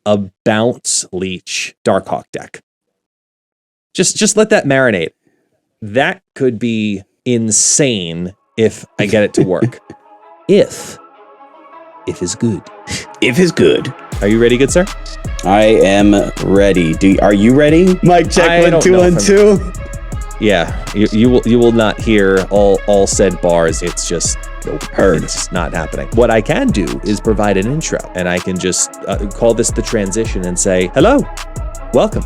a bounce leech Darkhawk deck. Just let that marinate. That could be insane if I get it to work. If is good. If is good. Are you ready, good sir? I am ready. Are you ready? Mic check 1 2 1 2. Yeah, you will not hear all said bars. It's just heard. It's just not happening. What I can do is provide an intro, and I can just call this the transition and say, hello, welcome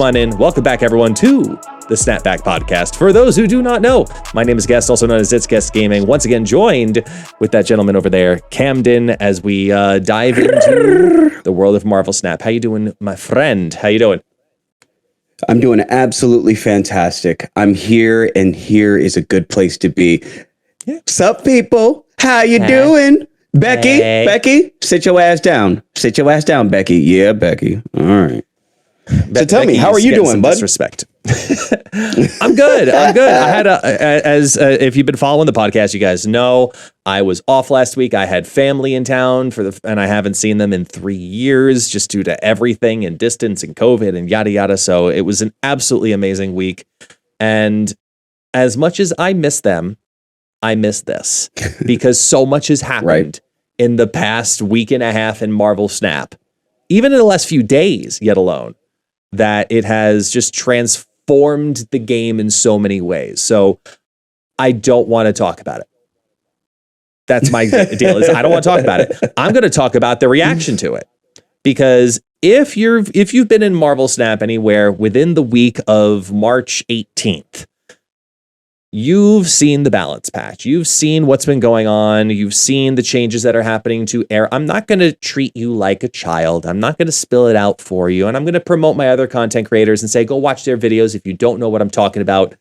on in. Welcome back, everyone, to the Snapback Podcast. For those who do not know, my name is Guest, also known as ItsGuestGaming. Once again, joined with that gentleman over there, Camden, as we dive into the world of Marvel Snap. How you doing, my friend? How you doing? I'm doing absolutely fantastic. I'm here, and here is a good place to be. Yeah. Sup, people? How you doing? Becky? Hey. Becky? Sit your ass down. Sit your ass down, Becky. Yeah, Becky. All right. So tell me, how are you doing, bud? Disrespect. I'm good. I had if you've been following the podcast, you guys know I was off last week. I had family in town and I haven't seen them in 3 years just due to everything and distance and COVID and yada yada. So it was an absolutely amazing week. And as much as I miss them, I miss this because so much has happened in the past week and a half in Marvel Snap, even in the last few days, yet alone, that it has just transformed the game in so many ways. So I don't want to talk about it. That's my deal. Is I don't want to talk about it. I'm going to talk about the reaction to it, because if you've been in Marvel Snap anywhere within the week of March 18th, you've seen the balance patch. You've seen what's been going on. You've seen the changes that are happening to air. I'm not going to treat you like a child. I'm not going to spill it out for you. And I'm going to promote my other content creators and say, go watch their videos if you don't know what I'm talking about.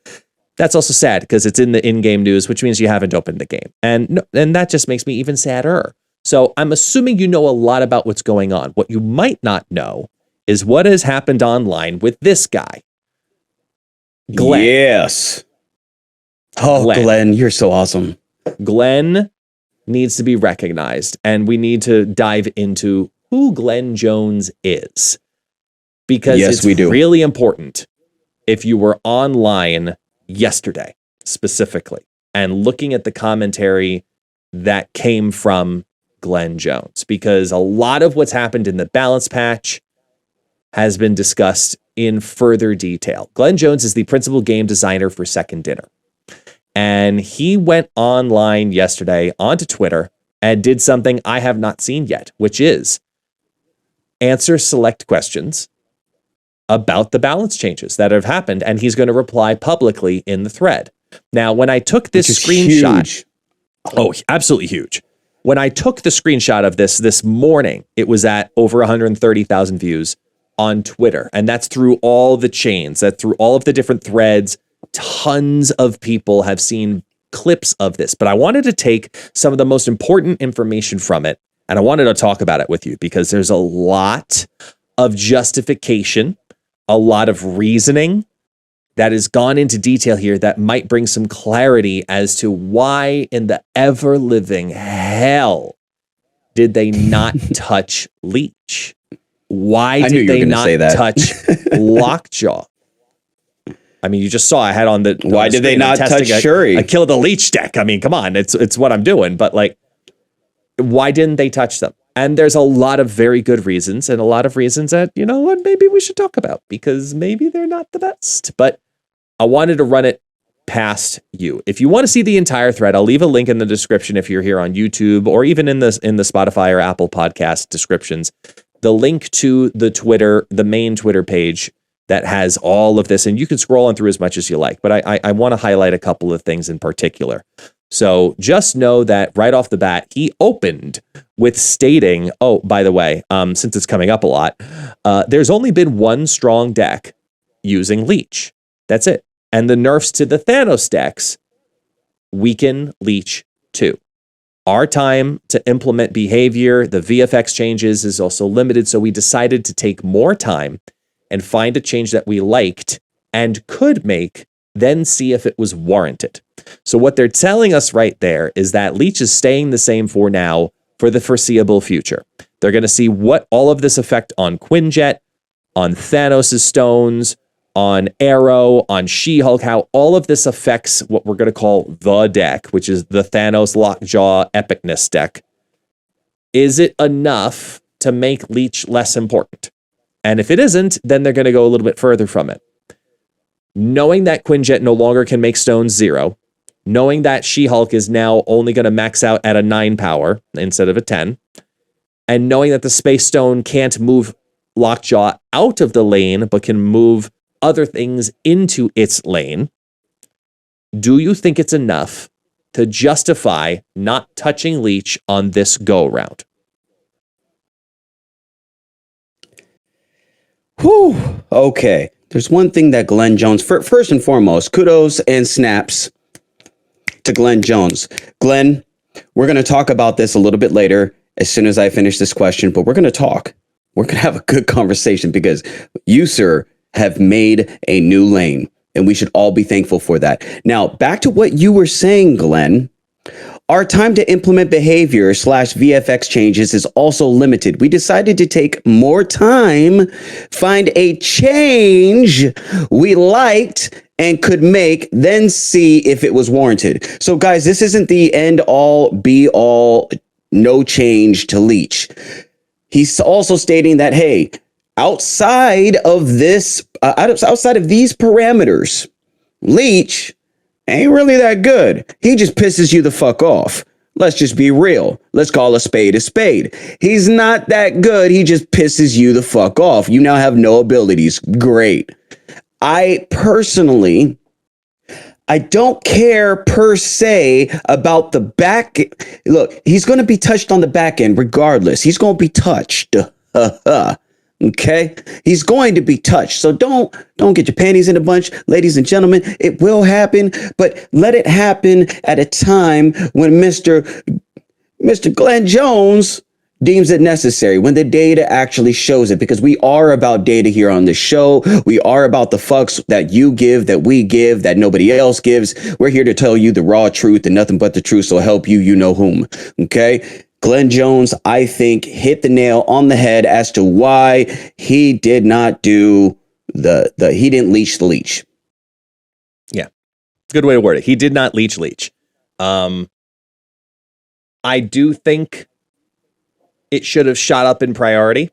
That's also sad because it's in the in-game news, which means you haven't opened the game. And that just makes me even sadder. So I'm assuming you know a lot about what's going on. What you might not know is what has happened online with this guy, Glenn. Yes. Oh, Glenn, you're so awesome. Glenn needs to be recognized, and we need to dive into who Glenn Jones is, because it's really important. If you were online yesterday specifically and looking at the commentary that came from Glenn Jones, because a lot of what's happened in the balance patch has been discussed in further detail. Glenn Jones is the principal game designer for Second Dinner. And he went online yesterday onto Twitter and did something I have not seen yet, which is answer select questions about the balance changes that have happened. And he's going to reply publicly in the thread. Now, when I took this screenshot, absolutely huge. When I took the screenshot of this morning, it was at over 130,000 views on Twitter. And that's through all the chains, that through all of the different threads. Tons of people have seen clips of this, but I wanted to take some of the most important information from it, and I wanted to talk about it with you because there's a lot of justification, a lot of reasoning that has gone into detail here that might bring some clarity as to why in the ever-living hell did they not touch Leech? Why did they not touch Lockjaw? I mean, you just saw I had on the. Why did they not touch Shuri? I killed the Leech deck. I mean, come on, it's what I'm doing. But like, why didn't they touch them? And there's a lot of very good reasons, and a lot of reasons that, you know what, maybe we should talk about, because maybe they're not the best. But I wanted to run it past you. If you want to see the entire thread, I'll leave a link in the description if you're here on YouTube, or even in the Spotify or Apple podcast descriptions. The link to the main Twitter page that has all of this, and you can scroll on through as much as you like, but I want to highlight a couple of things in particular. So just know that right off the bat, he opened with stating, oh, by the way, since it's coming up a lot, there's only been one strong deck using Leech. That's it. And the nerfs to the Thanos decks weaken Leech too. Our time to implement behavior, the VFX changes, is also limited, so we decided to take more time and find a change that we liked and could make, then see if it was warranted. So what they're telling us right there is that Leech is staying the same for now, for the foreseeable future. They're going to see what all of this effect on Quinjet, on Thanos' stones, on Arrow, on She-Hulk, how all of this affects what we're going to call the deck, which is the Thanos Lockjaw Epicness deck. Is it enough to make Leech less important? And if it isn't, then they're going to go a little bit further from it. Knowing that Quinjet no longer can make stones 0, knowing that She-Hulk is now only going to max out at a 9 power instead of a 10, and knowing that the Space Stone can't move Lockjaw out of the lane, but can move other things into its lane, do you think it's enough to justify not touching Leech on this go-round? Whew. Okay. There's one thing that Glenn Jones, first and foremost, kudos and snaps to Glenn Jones. Glenn, we're going to talk about this a little bit later as soon as I finish this question, but we're going to talk. We're going to have a good conversation because you, sir, have made a new lane, and we should all be thankful for that. Now, back to what you were saying, Glenn. Our time to implement behavior / VFX changes is also limited. We decided to take more time, find a change we liked and could make, then see if it was warranted. So guys, this isn't the end all be all, no change to Leech. He's also stating that, hey, outside of these parameters, Leech ain't really that good. He just pisses you the fuck off. Let's just be real. Let's call a spade a spade. He's not that good. He just pisses you the fuck off. You now have no abilities. Great. I personally, I don't care per se about the back. Look, he's going to be touched on the back end regardless. He's going to be touched. Okay, he's going to be touched. So don't get your panties in a bunch, ladies and gentlemen. It will happen, but let it happen at a time when Mr. Glenn Jones deems it necessary, when the data actually shows it, because we are about data here on this show. We are about the fucks that you give, that we give, that nobody else gives. We're here to tell you the raw truth and nothing but the truth. So help you, you know whom. Okay. Glenn Jones, I think, hit the nail on the head as to why he did not do he didn't leech the Leech. Yeah. Good way to word it. He did not Leech. I do think it should have shot up in priority.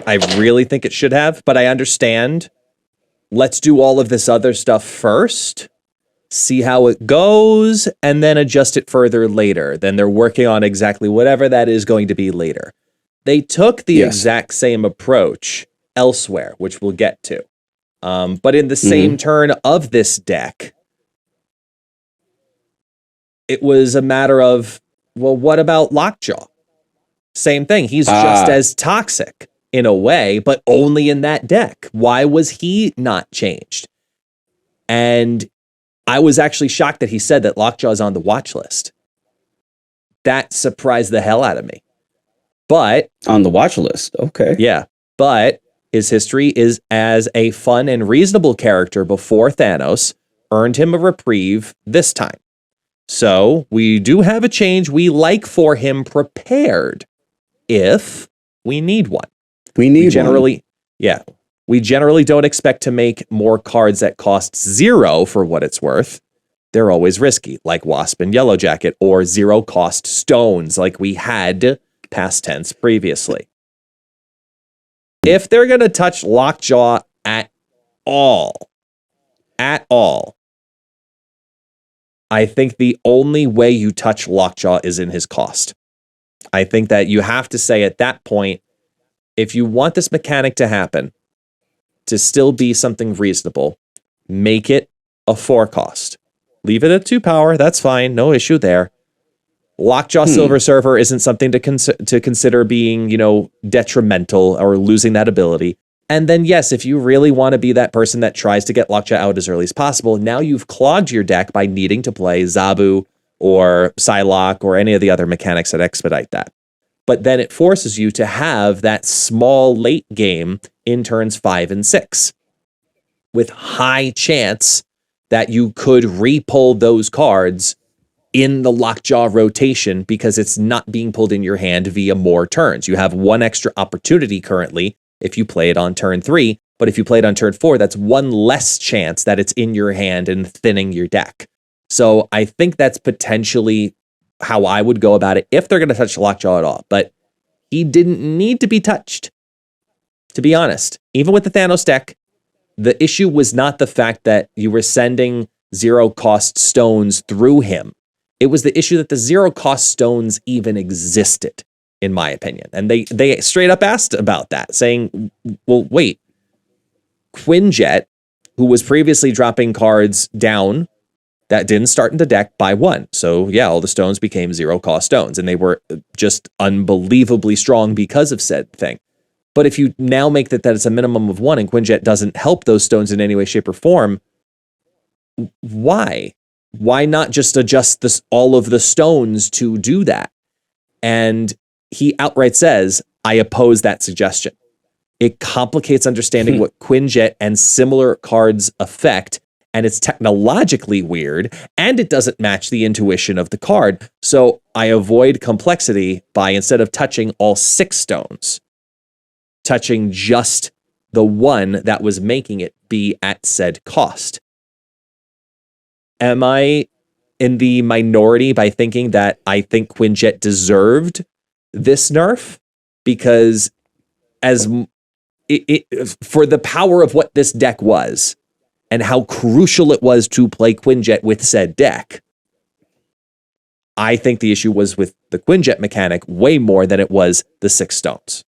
I really think it should have, but I understand. Let's do all of this other stuff first. See how it goes, and then adjust it further later. Then they're working on exactly whatever that is going to be later. They took the exact same approach elsewhere, which we'll get to. But in the same turn of this deck, it was a matter of, well, what about Lockjaw? Same thing. He's just as toxic in a way, but only in that deck. Why was he not changed? And I was actually shocked that he said that Lockjaw is on the watch list. That surprised the hell out of me. But on the watch list, okay. Yeah, but his history is as a fun and reasonable character before Thanos earned him a reprieve this time. So we do have a change we like for him prepared if we need one. We generally don't expect to make more cards that cost 0 for what it's worth. They're always risky, like Wasp and Yellow Jacket, or 0 cost stones, like we had past tense previously. If they're going to touch Lockjaw at all, I think the only way you touch Lockjaw is in his cost. I think that you have to say at that point, if you want this mechanic to happen, to still be something reasonable, make it a 4 cost. Leave it at 2 power. That's fine. No issue there. Lockjaw Silver Surfer isn't something to consider being, detrimental or losing that ability. And then, yes, if you really want to be that person that tries to get Lockjaw out as early as possible, now you've clogged your deck by needing to play Zabu or Psylocke or any of the other mechanics that expedite that. But then it forces you to have that small late game in turns 5 and 6 with high chance that you could re-pull those cards in the lockjaw rotation because it's not being pulled in your hand via more turns. You have one extra opportunity currently if you play it on turn 3, but if you play it on turn 4, that's one less chance that it's in your hand and thinning your deck. So I think that's potentially how I would go about it if they're going to touch lockjaw at all. But he didn't need to be touched, to be honest. Even with the Thanos deck, the issue was not the fact that you were sending 0-cost stones through him. It was the issue that the 0-cost stones even existed, in my opinion. And they straight up asked about that, saying, well, wait, Quinjet, who was previously dropping cards down that didn't start in the deck by 1. So yeah, all the stones became 0-cost stones, and they were just unbelievably strong because of said thing. But if you now make that it's a minimum of 1 and Quinjet doesn't help those stones in any way, shape, or form, why? Why not just adjust all of the stones to do that? And he outright says, I oppose that suggestion. It complicates understanding what Quinjet and similar cards affect, and it's technologically weird, and it doesn't match the intuition of the card. So I avoid complexity by, instead of touching all 6 stones, touching just the one that was making it be at said cost. Am I in the minority by thinking that I think Quinjet deserved this nerf? Because as for the power of what this deck was and how crucial it was to play Quinjet with said deck, I think the issue was with the Quinjet mechanic way more than it was the 6 stones.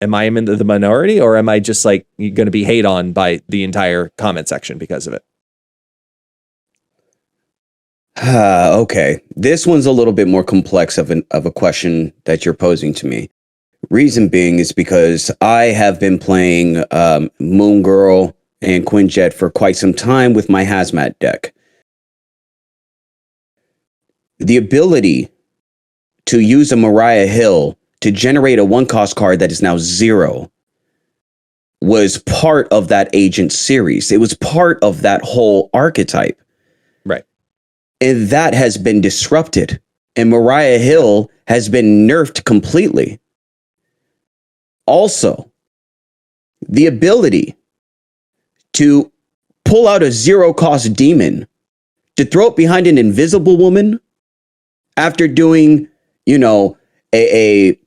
Am I in the minority, or am I just like going to be hate on by the entire comment section because of it? Okay. This one's a little bit more complex of a question that you're posing to me. Reason being is because I have been playing Moon Girl and Quinjet for quite some time with my Hazmat deck. The ability to use a Mariah Hill to generate a 1-cost card that is now 0 was part of that Agent series. It was part of that whole archetype. Right. And that has been disrupted. And Mariah Hill has been nerfed completely. Also, the ability to pull out a 0-cost demon to throw it behind an invisible woman after doing, a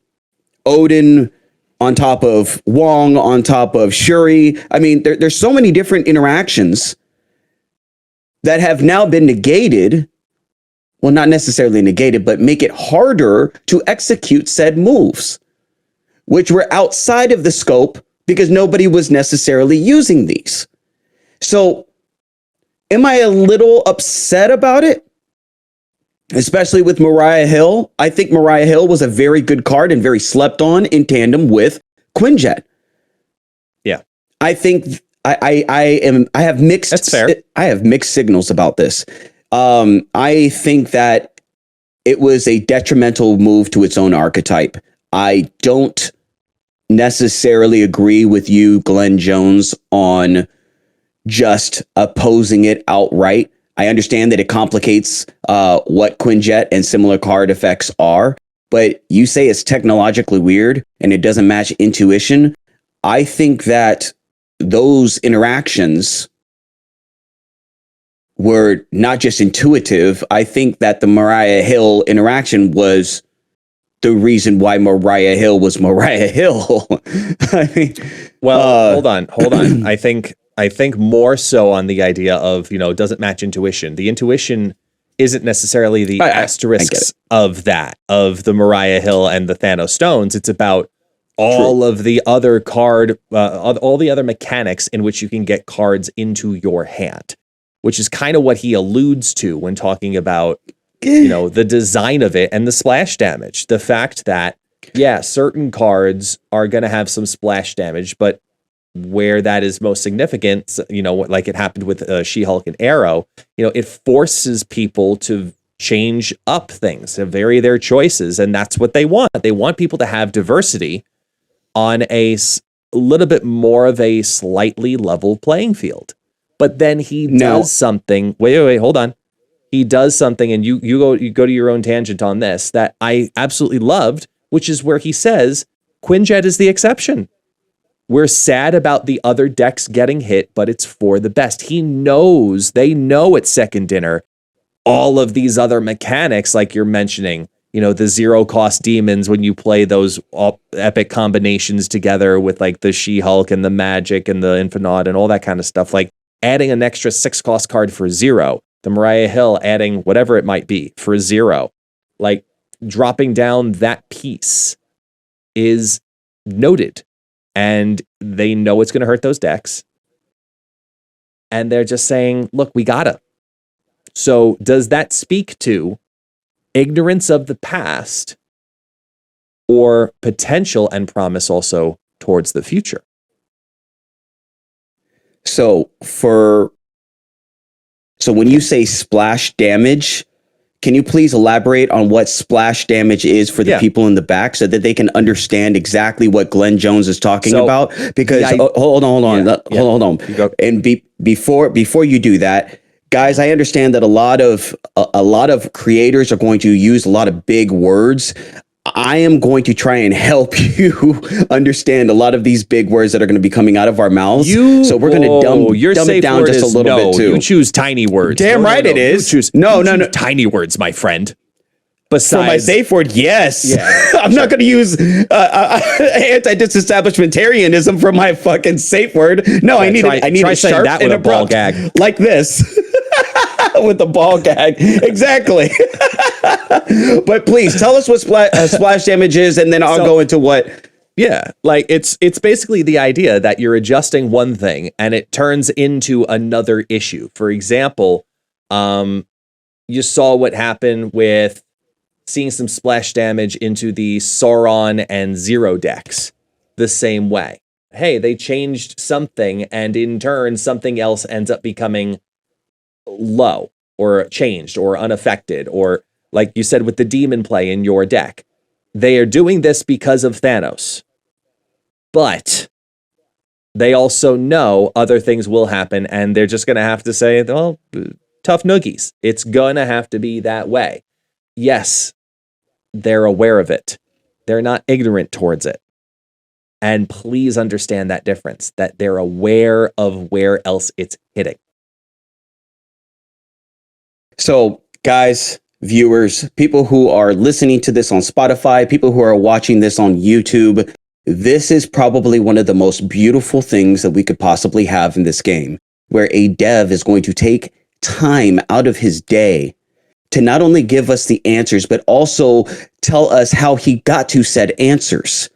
Odin on top of Wong, on top of Shuri. I mean, there's so many different interactions that have now been negated. Well, not necessarily negated, but make it harder to execute said moves, which were outside of the scope because nobody was necessarily using these. So am I a little upset about it? Especially with Mariah Hill. I think Mariah Hill was a very good card and very slept on in tandem with Quinjet. Yeah. I think I have mixed. That's fair. I have mixed signals about this. I think that it was a detrimental move to its own archetype. I don't necessarily agree with you, Glenn Jones, on just opposing it outright. I understand that it complicates what Quinjet and similar card effects are, but you say it's technologically weird and it doesn't match intuition. I think that those interactions were not just intuitive. I think that the Mariah Hill interaction was the reason why Mariah Hill was Mariah Hill. I mean, well, hold on. I think more so on the idea of, doesn't match intuition. The intuition isn't necessarily the asterisks of the Mariah Hill and the Thanos stones. It's about all of the other all the other mechanics in which you can get cards into your hand, which is kind of what he alludes to when talking about, the design of it and the splash damage. The fact that, certain cards are going to have some splash damage, but where that is most significant, like it happened with She-Hulk and Arrow, it forces people to change up things, to vary their choices. And that's what they want. They want people to have diversity on a little bit more of a slightly level playing field. But then he does something. Wait, hold on. he does something, and you go to your own tangent on this, that I absolutely loved, which is where he says Quinjet is the exception. We're sad about the other decks getting hit, but it's for the best. They know at Second Dinner, all of these other mechanics, like you're mentioning, the 0-cost demons, when you play those epic combinations together with like the She-Hulk and the Magic and the Infinite and all that kind of stuff, like adding an extra 6-cost card for 0, the Mariah Hill adding whatever it might be for 0, like dropping down that piece is noted, and they know it's going to hurt those decks. And they're just saying, look, we gotta. So does that speak to ignorance of the past or potential and promise also towards the future? So when you say splash damage, can you please elaborate on what splash damage is for the people in the back so that they can understand exactly what Glenn Jones is talking about? Because hold on. And before you do that, guys, I understand that a lot of creators are going to use a lot of big words. I am going to try and help you understand a lot of these big words that are going to be coming out of our mouths. So we're going to dumb it down just a little bit too. You choose tiny words. Damn right it is. You choose tiny words, my friend. Besides, for my safe word, yes. Yeah, I'm not going to use anti-disestablishmentarianism for my fucking safe word. No, I need a sharp and a ball gag like this. With the ball gag. Exactly. But please tell us what splash damage is, and then I'll go into what. Yeah, like it's basically the idea that you're adjusting one thing and it turns into another issue. For example, you saw what happened with seeing some splash damage into the Sauron and Zero decks the same way. Hey, they changed something, and in turn, something else ends up becoming low or changed or unaffected, or like you said with the demon play in your deck. They are doing this because of Thanos, but they also know other things will happen, and they're just going to have to say, well, tough noogies. It's going to have to be that way. Yes, they're aware of it. They're not ignorant towards it. And please understand that difference, that they're aware of where else it's hitting. So, guys, viewers, people who are listening to this on Spotify, people who are watching this on YouTube, this is probably one of the most beautiful things that we could possibly have in this game, where a dev is going to take time out of his day to not only give us the answers, but also tell us how he got to said answers.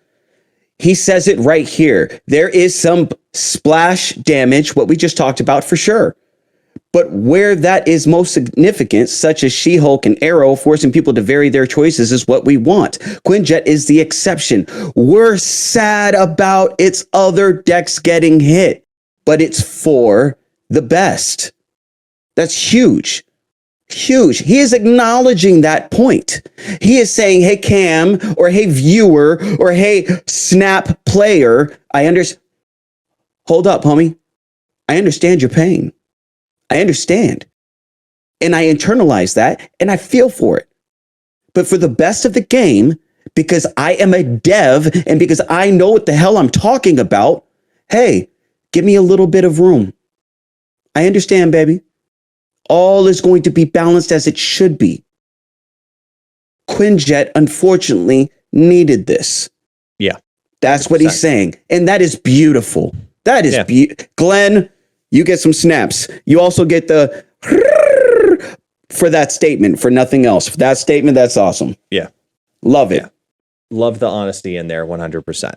He says it right here. There is some splash damage, what we just talked about for sure. But where that is most significant, such as She-Hulk and Arrow, forcing people to vary their choices, is what we want. Quinjet is the exception. We're sad about its other decks getting hit, but it's for the best. That's huge. Huge. He is acknowledging that point. He is saying, hey, Cam, or hey, viewer, or hey, Snap player, hold up, homie. I understand your pain. I understand. And I internalize that, and I feel for it. But for the best of the game, because I am a dev, and because I know what the hell I'm talking about, hey, give me a little bit of room. I understand, baby. All is going to be balanced as it should be. Quinjet, unfortunately, needed this. Yeah. That's 100%. What he's saying. And that is beautiful. That is beautiful. Glenn, you get some snaps. You also get the for that statement, for nothing else. For that statement, that's awesome. Yeah. Love it. Yeah. Love the honesty in there 100%.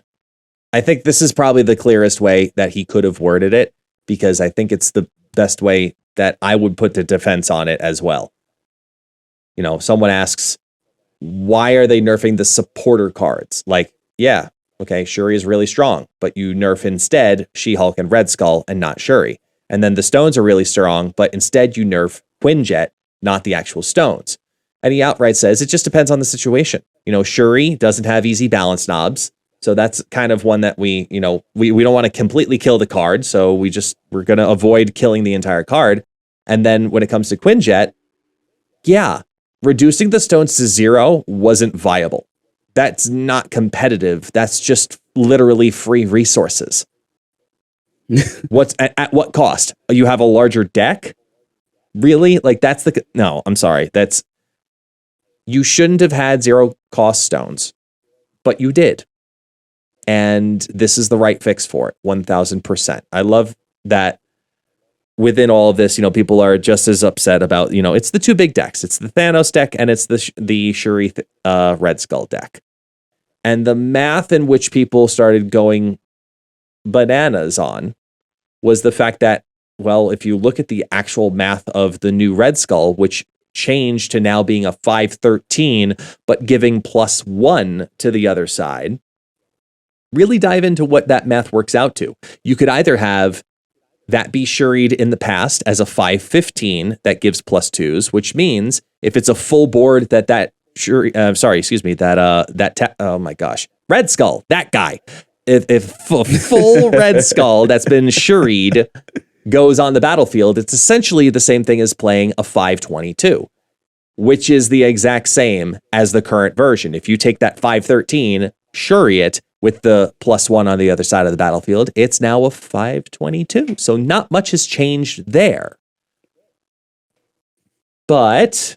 I think this is probably the clearest way that he could have worded it, because I think it's the best way that I would put the defense on it as well. You know, someone asks, why are they nerfing the supporter cards? Like, yeah, okay, Shuri is really strong, but you nerf instead She-Hulk and Red Skull and not Shuri. And then the stones are really strong, but instead you nerf Quinjet, not the actual stones. And he outright says it just depends on the situation. You know, Shuri doesn't have easy balance knobs. So that's kind of one that we don't want to completely kill the card. So we're going to avoid killing the entire card. And then when it comes to Quinjet, yeah, reducing the stones to 0 wasn't viable. That's not competitive. That's just literally free resources. What's at what cost? You have a larger deck? Really? Like that's no, I'm sorry. You shouldn't have had 0 cost stones, but you did. And this is the right fix for it. 1000%. I love that within all of this, people are just as upset about, it's the 2 big decks. It's the Thanos deck and it's the Shuri Red Skull deck. And the math in which people started going bananas on was the fact that, well, if you look at the actual math of the new Red Skull, which changed to now being a 513, but giving +1 to the other side, really dive into what that math works out to. You could either have that be Shuri'd in the past as a 515 that gives +2s, which means if it's a full board oh my gosh, Red Skull, that guy. If a full Red Skull that's been Shuri'd goes on the battlefield, it's essentially the same thing as playing a 522, which is the exact same as the current version. If you take that 513, Shuri it with the +1 on the other side of the battlefield, it's now a 522. So not much has changed there. But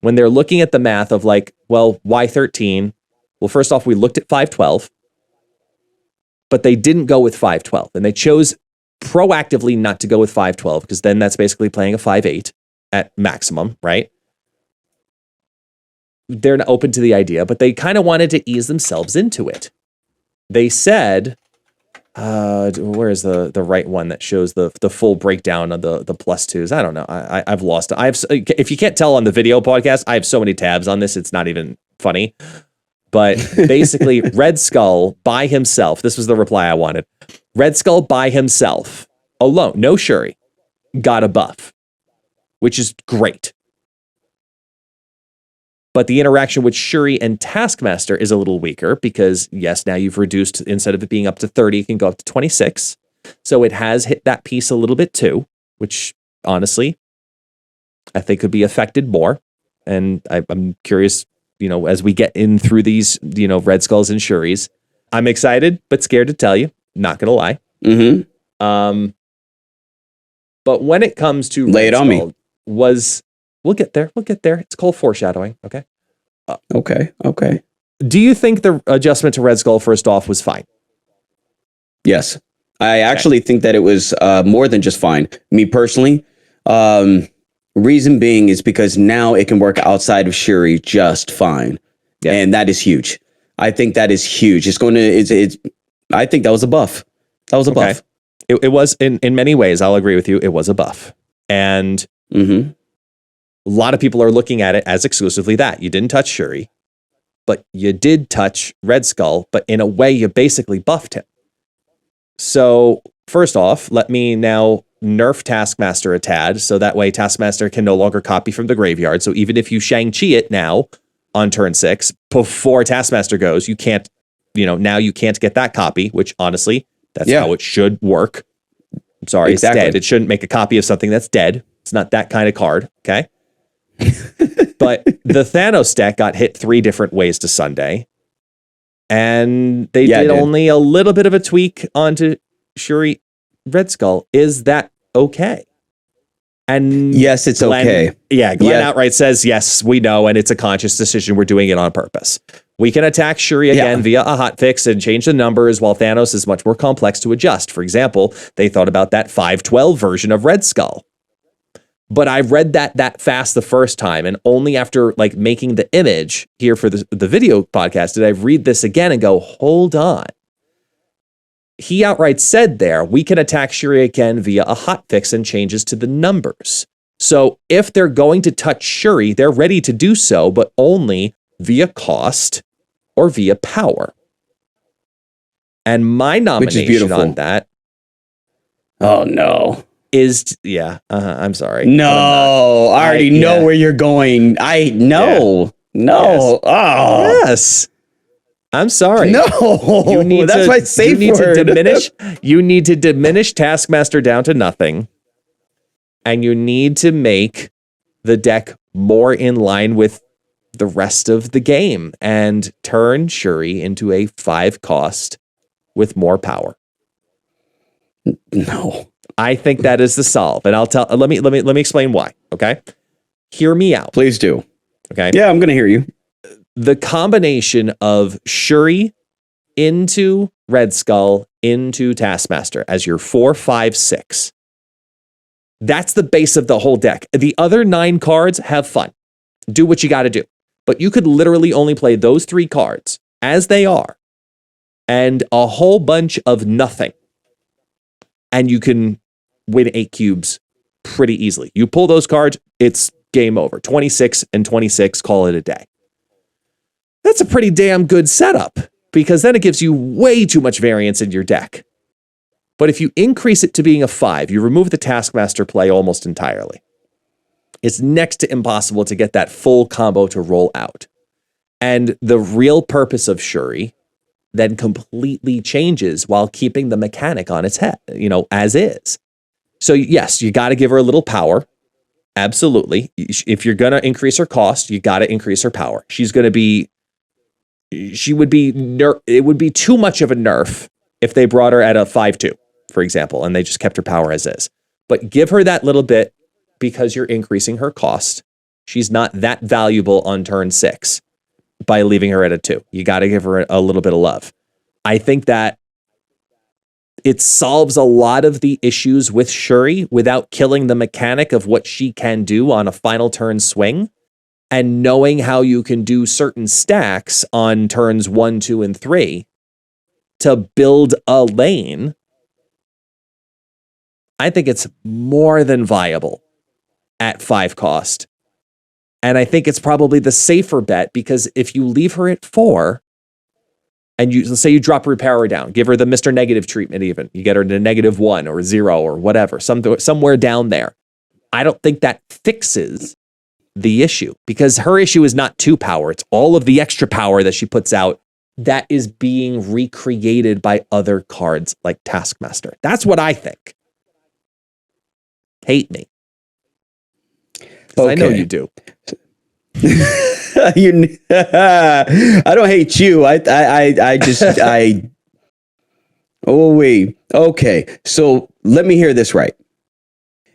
when they're looking at the math of like, well, why 13? Well, first off, we looked at 512, but they didn't go with 512. And they chose proactively not to go with 512 because then that's basically playing a 5-8 at maximum, right? They're not open to the idea, but they kind of wanted to ease themselves into it. They said, where is the right one that shows the full breakdown of the +2s? I don't know. I've lost it. If you can't tell on the video podcast, I have so many tabs on this. It's not even funny. But basically, Red Skull by himself, this was the reply I wanted. Red Skull by himself, alone, no Shuri, got a buff, which is great. But the interaction with Shuri and Taskmaster is a little weaker because, yes, now you've reduced, instead of it being up to 30, it can go up to 26. So it has hit that piece a little bit too, which honestly, I think could be affected more. And I'm curious, as we get in through these, Red Skulls and Shuris, I'm excited, but scared to tell you, not going to lie. Mm-hmm. But when it comes to Lay it on me. We'll get there. It's called foreshadowing. Okay. Okay. Do you think the adjustment to Red Skull first off was fine? Yes. I actually think that it was more than just fine. Me personally, reason being is because now it can work outside of Shuri just fine. Yeah. And that is huge. I think that is huge. I think that was a buff. That was a buff. It was in many ways. I'll agree with you. It was a buff. And a lot of people are looking at it as exclusively that. You didn't touch Shuri, but you did touch Red Skull, but in a way you basically buffed him. So first off, let me now nerf Taskmaster a tad, so that way Taskmaster can no longer copy from the graveyard. So even if you Shang-Chi it now on turn 6, before Taskmaster goes, you can't, now you can't get that copy, which honestly, that's how it should work. I'm sorry, exactly. It's dead. It shouldn't make a copy of something that's dead. It's not that kind of card, okay? But the Thanos deck got hit 3 different ways to Sunday. And they did only a little bit of a tweak onto Shuri Red Skull. Is that okay? And yes, it's okay. Yeah, Glenn outright says, yes, we know, and it's a conscious decision. We're doing it on purpose. We can attack Shuri again via a hotfix and change the numbers, while Thanos is much more complex to adjust. For example, they thought about that 512 version of Red Skull. But I read that fast the first time, and only after making the image here for the video podcast did I read this again and go, hold on. He outright said there, we can attack Shuri again via a hotfix and changes to the numbers. So if they're going to touch Shuri, they're ready to do so, but only via cost or via power. And my nomination on that. Oh, no. I'm sorry. No, I already know where you're going. No. Yes. Oh, yes. I'm sorry. No, that's my safe word. You need to diminish Taskmaster down to nothing, and you need to make the deck more in line with the rest of the game and turn Shuri into a 5-cost with more power. No. I think that is the solve. And let me explain why. Okay. Hear me out. Please do. Okay. Yeah, I'm going to hear you. The combination of Shuri into Red Skull into Taskmaster as your 4, 5, 6. That's the base of the whole deck. The other 9 cards, have fun. Do what you got to do. But you could literally only play those 3 cards as they are and a whole bunch of nothing. And you can win 8 cubes pretty easily. You pull those cards, it's game over. 26 and 26, call it a day. That's a pretty damn good setup because then it gives you way too much variance in your deck. But if you increase it to being a 5, you remove the Taskmaster play almost entirely. It's next to impossible to get that full combo to roll out. And the real purpose of Shuri then completely changes while keeping the mechanic on its head, as is. So yes, you got to give her a little power. Absolutely. If you're going to increase her cost, you got to increase her power. It would be too much of a nerf if they brought her at a 5-2, for example, and they just kept her power as is. But give her that little bit because you're increasing her cost. She's not that valuable on turn 6 by leaving her at a 2. You got to give her a little bit of love. I think that it solves a lot of the issues with Shuri without killing the mechanic of what she can do on a final turn swing, and knowing how you can do certain stacks on turns 1, 2, and 3 to build a lane. I think it's more than viable at 5 cost. And I think it's probably the safer bet because if you leave her at 4 and let's say you drop her power down, give her the Mr. Negative treatment even, you get her to -1 or 0 or whatever, somewhere down there. I don't think that fixes the issue because her issue is not 2 power. It's all of the extra power that she puts out that is being recreated by other cards like Taskmaster. That's what I think. Hate me. Okay. I know you do. I don't hate you. Oh, wait. Okay. So let me hear this right.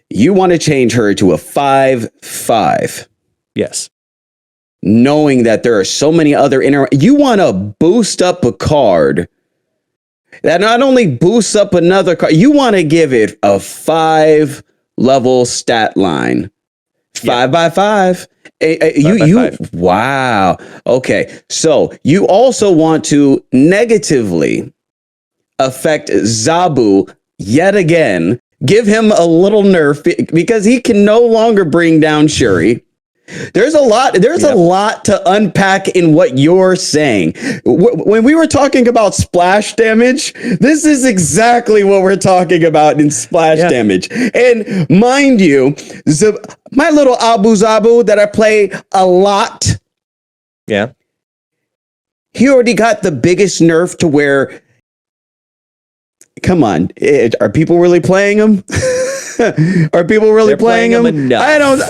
You want to change her to a 5/5. Yes. Knowing that there are so many other you want to boost up a card that not only boosts up another card, you want to give it a 5-level stat line. 5/5. Wow. Okay. So you also want to negatively affect Zabu yet again. Give him a little nerf because he can no longer bring down Shuri. There's a lot to unpack in what you're saying. When we were talking about splash damage, this is exactly what we're talking about in splash damage. And mind you, my little Abu Zabu that I play a lot. Yeah. He already got the biggest nerf to where, come on, are people really playing him? Are people really playing him? I don't.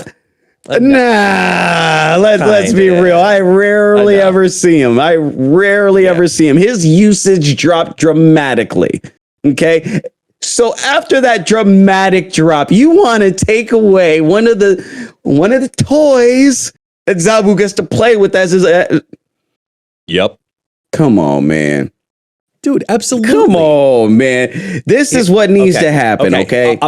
Nah, let's be real. I rarely ever see him. Ever see him. His usage dropped dramatically. Okay. So after that dramatic drop, you want to take away one of the toys that Zabu gets to play with as his. Yep. Come on, man. Dude, absolutely. Come on, man. This is what needs to happen. Okay.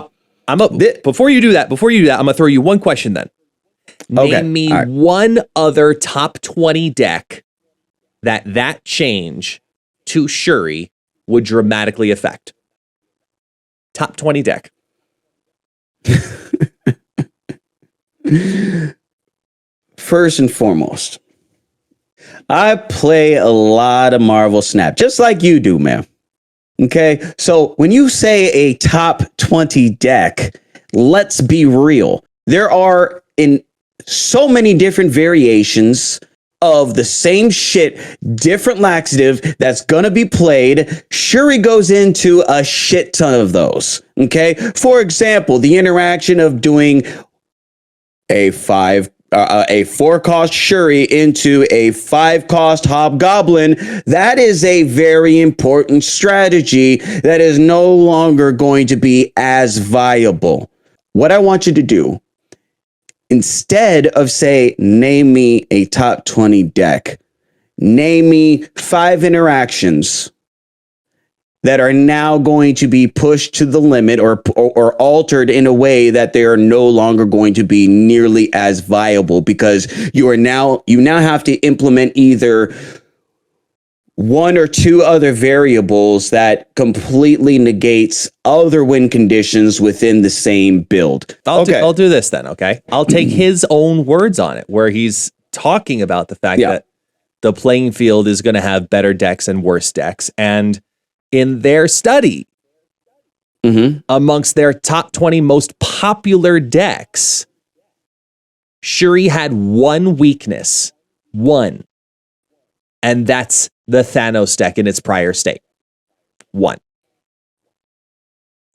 Before you do that, I'm gonna throw you one question then. Name me one other top 20 deck that change to Shuri would dramatically affect. Top 20 deck. First and foremost, I play a lot of Marvel Snap, just like you do, man. Okay, so when you say a top 20 deck, let's be real. There are in so many different variations of the same shit, different laxative that's gonna be played. Shuri goes into a shit ton of those. Okay, for example, the interaction of doing a 4-cost Shuri into a 5-cost Hobgoblin. That is a very important strategy that is no longer going to be as viable. What I want you to do, instead of say, name me a top 20 deck, name me 5 interactions that are now going to be pushed to the limit or altered in a way that they are no longer going to be nearly as viable, because you now have to implement either one or two other variables that completely negates other win conditions within the same build. I'll do this then, okay? I'll take his own words on it, where he's talking about the fact that the playing field is going to have better decks and worse decks, and in their study, amongst their top 20 most popular decks, Shuri had one weakness. One. And that's the Thanos deck in its prior state. One.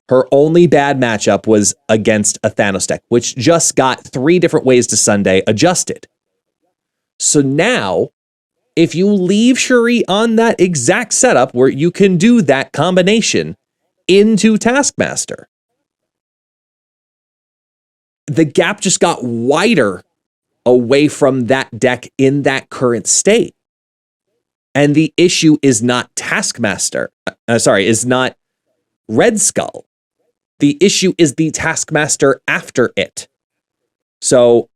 Her only bad matchup was against a Thanos deck, which just got 3 different ways to Sunday adjusted. So now, if you leave Shuri on that exact setup where you can do that combination into Taskmaster, the gap just got wider away from that deck in that current state. And the issue is not Taskmaster. Is not Red Skull. The issue is the Taskmaster after it. So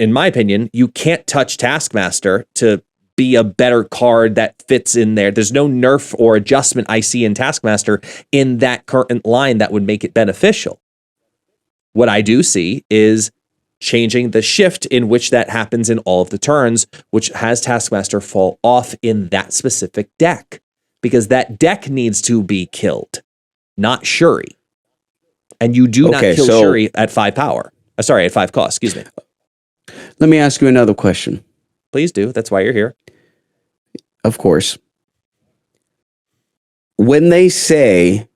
in my opinion, you can't touch Taskmaster to be a better card that fits in there. There's no nerf or adjustment I see in Taskmaster in that current line that would make it beneficial. What I do see is changing the shift in which that happens in all of the turns, which has Taskmaster fall off in that specific deck, because that deck needs to be killed, not Shuri. And you do not kill Shuri at 5 power. At 5 cost, excuse me. Let me ask you another question. Please do. That's why you're here. Of course. When they say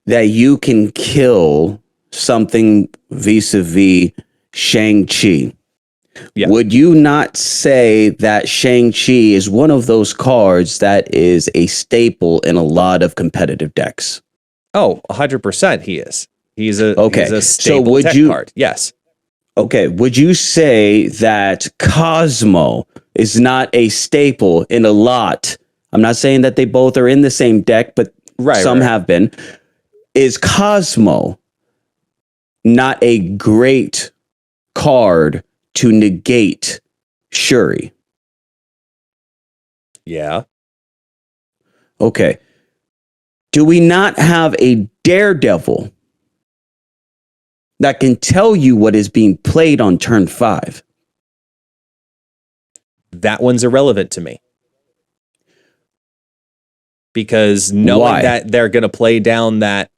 that you can kill something vis-a-vis Shang-Chi, would you not say that Shang-Chi is one of those cards that is a staple in a lot of competitive decks? Oh, 100% he is. He's a staple tech card. Yes. Okay, would you say that Cosmo is not a staple in a lot? I'm not saying that they both are in the same deck, but some have been. Is Cosmo not a great card to negate Shuri? Yeah. Okay. Do we not have a Daredevil that can tell you what is being played on turn 5? That one's irrelevant to me. Because knowing that they're going to play down that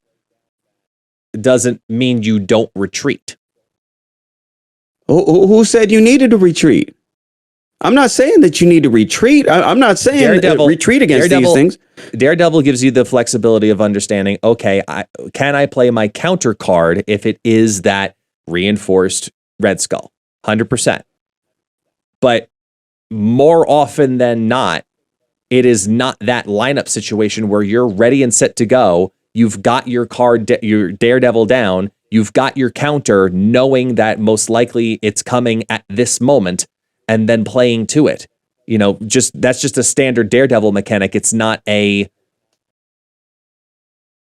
doesn't mean you don't retreat. Who said you needed to retreat? I'm not saying that you need to retreat. I'm not saying retreat against these things. Daredevil gives you the flexibility of understanding, okay, can I play my counter card if it is that reinforced Red Skull? 100%. But more often than not, it is not that lineup situation where you're ready and set to go. You've got your card, your Daredevil down. You've got your counter, knowing that most likely it's coming at this moment, and then playing to it. You know, that's just a standard Daredevil mechanic. It's not a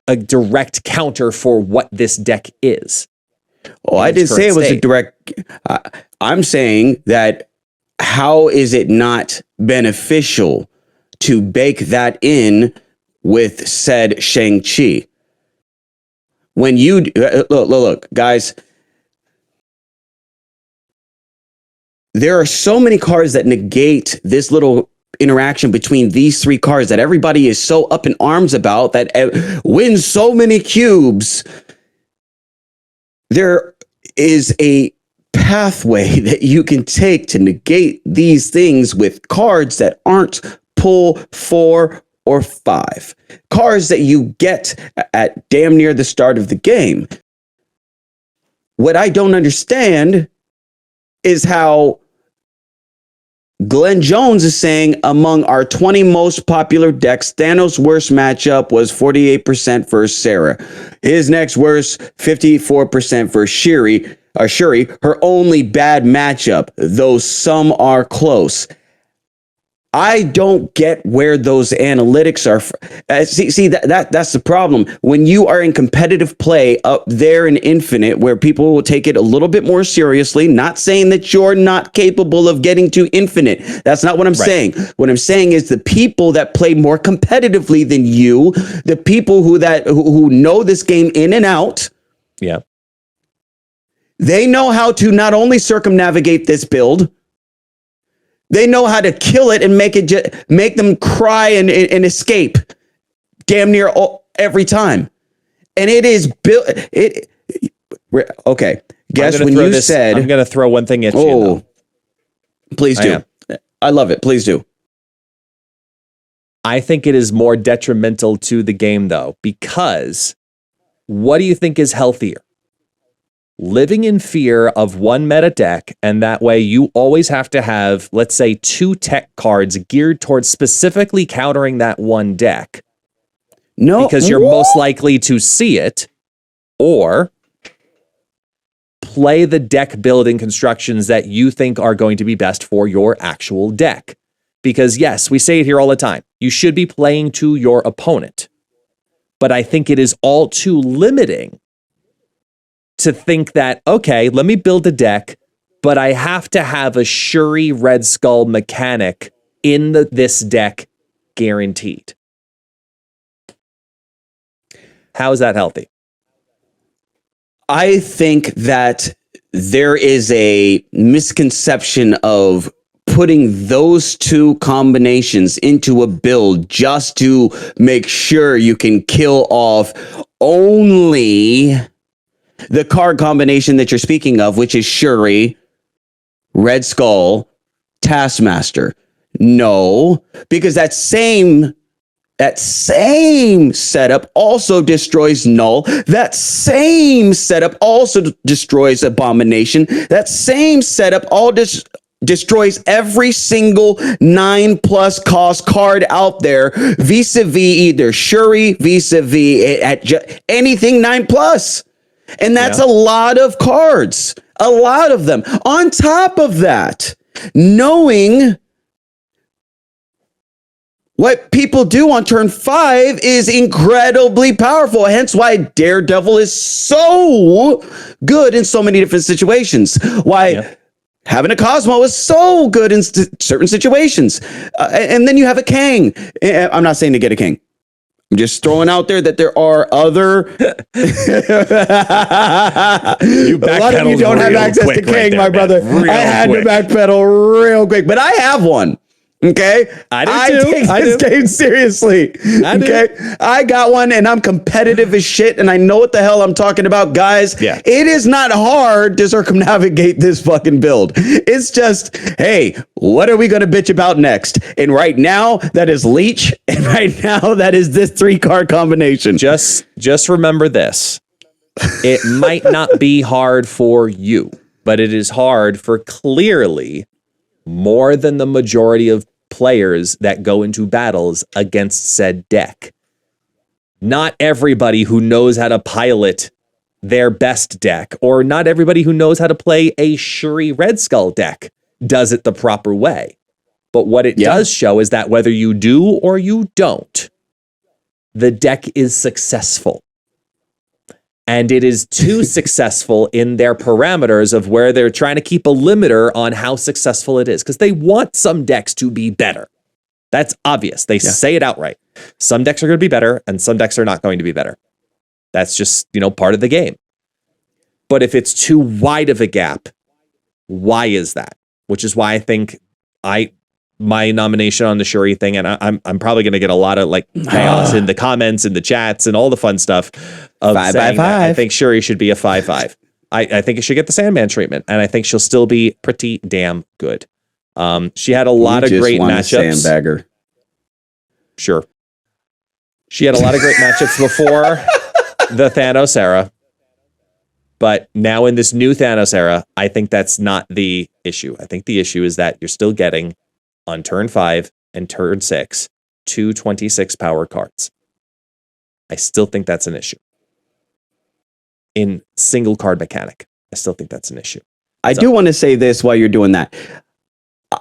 direct counter for what this deck is. Oh, I didn't say it was a direct. I'm saying that how is it not beneficial to bake that in with said Shang-Chi? When you look, guys, there are so many cards that negate this little interaction between these 3 cards that everybody is so up in arms about, that wins so many cubes. There is a pathway that you can take to negate these things with cards that aren't pull 4 or 5. Cards that you get at damn near the start of the game. What I don't understand is how Glenn Jones is saying among our 20 most popular decks, Thanos' worst matchup was 48% versus Sarah. His next worst, 54% versus Shuri. Her only bad matchup, though some are close. I don't get where those analytics are. That's the problem. When you are in competitive play up there in Infinite, where people will take it a little bit more seriously, not saying that you're not capable of getting to Infinite. That's not what I'm saying. What I'm saying is the people that play more competitively than you, the people who know this game in and out. Yeah. They know how to not only circumnavigate this build, they know how to kill it and make them cry and escape damn near every time. And it is built. Okay. Guess when you said, I'm going to throw one thing at you. Oh, please do. I love it. Please do. I think it is more detrimental to the game, though, because what do you think is healthier? Living in fear of one meta deck, and that way you always have to have, let's say, 2 tech cards geared towards specifically countering that one deck. No, because you're most likely to see it, or play the deck building constructions that you think are going to be best for your actual deck. Because yes, we say it here all the time. You should be playing to your opponent. But I think it is all too limiting to think that, okay, let me build a deck, but I have to have a Shuri Red Skull mechanic in this deck guaranteed. How is that healthy? I think that there is a misconception of putting those 2 combinations into a build just to make sure you can kill off only the card combination that you're speaking of, which is Shuri, Red Skull, Taskmaster. No, because that same setup also destroys Null. That same setup also destroys Abomination. That same setup destroys every single 9+ cost card out there, vis-a-vis either Shuri, vis-a-vis anything 9+. And that's a lot of cards, a lot of them. On top of that, knowing what people do on turn 5 is incredibly powerful. Hence why Daredevil is so good in so many different situations. Why having a Cosmo is so good in certain situations. And then you have a Kang. I'm not saying to get a King. I'm just throwing out there that there are other. A lot of you don't have access to King, my brother. I had to backpedal real quick, but I have one. Okay, I take this game seriously. I got one, and I'm competitive as shit, and I know what the hell I'm talking about, guys. Yeah. It is not hard to circumnavigate this fucking build. It's just, hey, what are we gonna bitch about next? And right now, that is Leech, and right now, that is this 3-card combination. Just remember this: it might not be hard for you, but it is hard for clearly more than the majority of players that go into battles against said deck. Not everybody who knows how to pilot their best deck, or not everybody who knows how to play a Shuri Red Skull deck does it the proper way. But what it does show is that whether you do or you don't, the deck is successful. And it is too successful in their parameters of where they're trying to keep a limiter on how successful it is, because they want some decks to be better. That's obvious. They say it outright. Some decks are going to be better and some decks are not going to be better. That's just, part of the game. But if it's too wide of a gap, why is that? Which is why I think my nomination on the Shuri thing, and I'm probably going to get a lot of chaos in the comments and the chats and all the fun stuff of 5 saying 5. I think Shuri should be a 5/5. I think it should get the Sandman treatment, and I think she'll still be pretty damn good. She had a lot of great matchups. Sandbagger. Sure. She had a lot of great matchups before the Thanos era. But now in this new Thanos era, I think that's not the issue. I think the issue is that you're still getting on turn 5 and turn 6 two 26 power cards. I still think that's an issue. In single card mechanic, I still think that's an issue. I do want to say this while you're doing that.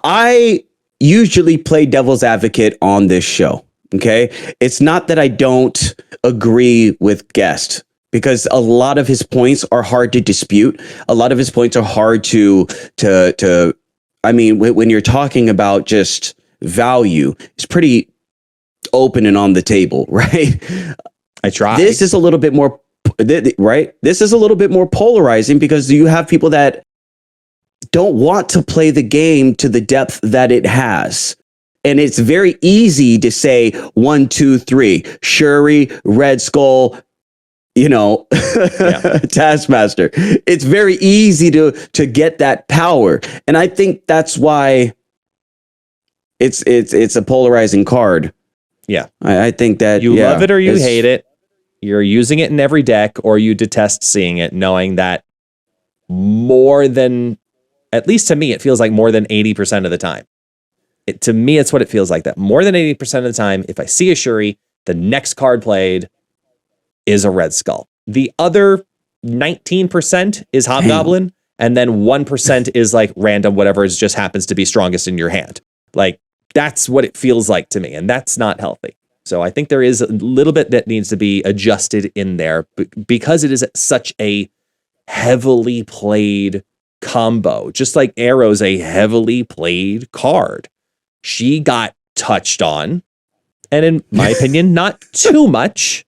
I usually play devil's advocate on this show. Okay. It's not that I don't agree with Guest, because a lot of his points are hard to dispute. A lot of his points are hard I mean, when you're talking about just value, it's pretty open and on the table, right? I try. This is a little bit more, right? This is a little bit more polarizing because you have people that don't want to play the game to the depth that it has. And it's very easy to say 1, 2, 3, Shuri, Red Skull, Taskmaster. It's very easy to get that power. And I think that's why it's a polarizing card. Yeah. I think that you love it or you hate it. You're using it in every deck, or you detest seeing it, knowing that more than, at least to me, it feels like more than 80% of the time. To me, it's what it feels like, that more than 80% of the time, if I see a Shuri, the next card played is a Red Skull. The other 19% is Hobgoblin, and then 1% is like random, whatever just happens to be strongest in your hand. Like, that's what it feels like to me, and that's not healthy. So I think there is a little bit that needs to be adjusted in there because it is such a heavily played combo. Just like Arrow's a heavily played card. She got touched on, and in my opinion, not too much,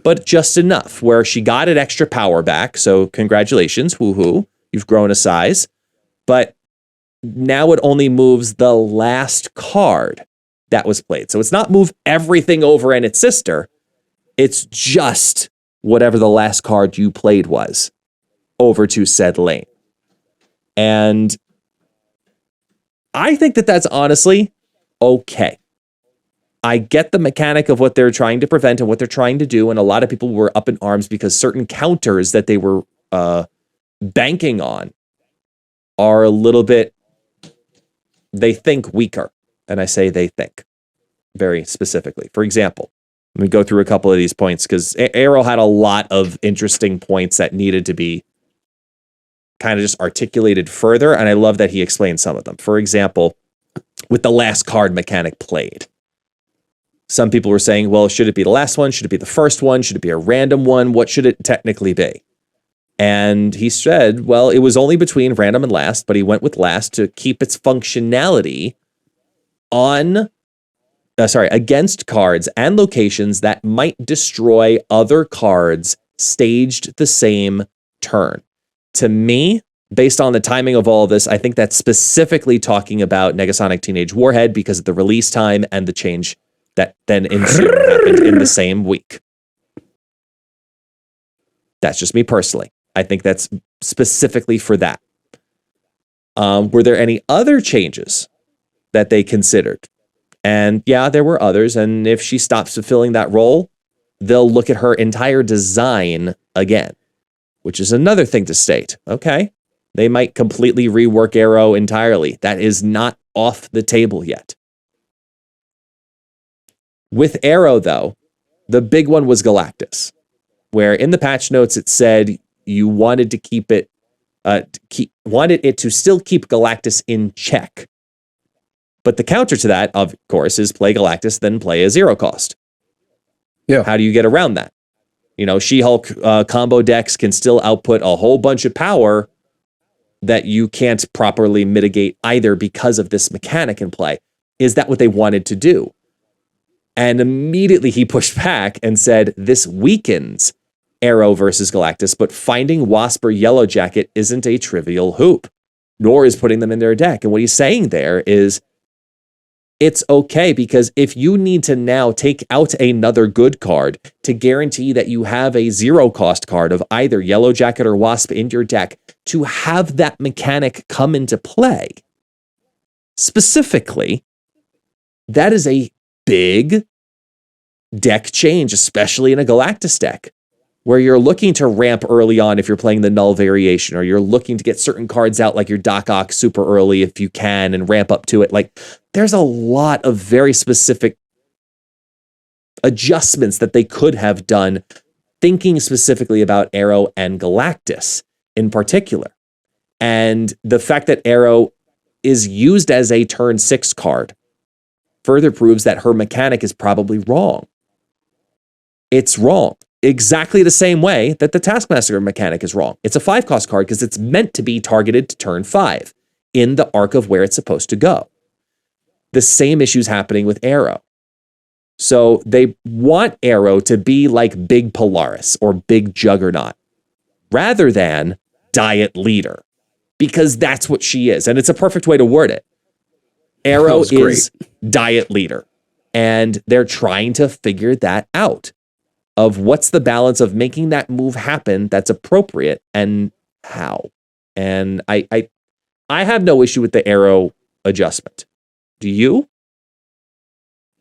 but just enough where she got an extra power back. So congratulations, woohoo, you've grown a size. But now it only moves the last card that was played. So it's not move everything over and its sister. It's just whatever the last card you played was over to said lane. And I think that that's honestly okay. I get the mechanic of what they're trying to prevent and what they're trying to do. And a lot of people were up in arms because certain counters that they were banking on are a little bit, they think, weaker. And I say they think very specifically. For example, let me go through a couple of these points because Arrow had a lot of interesting points that needed to be kind of just articulated further. And I love that he explained some of them. For example, with the last card mechanic played. Some people were saying, well, should it be the last one? Should it be the first one? Should it be a random one? What should it technically be? And he said, well, it was only between random and last, but he went with last to keep its functionality against cards and locations that might destroy other cards staged the same turn. To me, based on the timing of all of this, I think that's specifically talking about Negasonic Teenage Warhead because of the release time and the change that then ensued happened in the same week. That's just me personally. I think that's specifically for that. Were there any other changes that they considered? And yeah, there were others. And if she stops fulfilling that role, they'll look at her entire design again, which is another thing to state. Okay, they might completely rework Arrow entirely. That is not off the table yet. With Arrow, though, the big one was Galactus, where in the patch notes it said you wanted to keep it, wanted it to still keep Galactus in check. But the counter to that, of course, is play Galactus, then play a zero cost. Yeah. How do you get around that? You know, She-Hulk combo decks can still output a whole bunch of power that you can't properly mitigate either because of this mechanic in play. Is that what they wanted to do? And immediately he pushed back and said, this weakens Arrow versus Galactus, but finding Wasp or Yellow Jacket isn't a trivial hoop, nor is putting them in their deck. And what he's saying there is, it's okay, because if you need to now take out another good card to guarantee that you have a zero cost card of either Yellow Jacket or Wasp in your deck to have that mechanic come into play, specifically, that is a big deck change, especially in a Galactus deck. where you're looking to ramp early on if you're playing the null variation, or you're looking to get certain cards out like your Doc Ock super early if you can and ramp up to it. Like, there's a lot of very specific adjustments that they could have done, thinking specifically about Arrow and Galactus in particular. And the fact that Arrow is used as a turn 6 card further proves that her mechanic is probably wrong. It's wrong. Exactly the same way that the Taskmaster mechanic is wrong. It's a 5-cost card because it's meant to be targeted to turn 5 in the arc of where it's supposed to go. The same issue's happening with Arrow. So they want Arrow to be like Big Polaris or Big Juggernaut rather than Diet Leader, because that's what she is. And it's a perfect way to word it. Arrow is Diet Leader, and they're trying to figure that out of what's the balance of making that move happen that's appropriate and how. And I have no issue with the Arrow adjustment. Do you?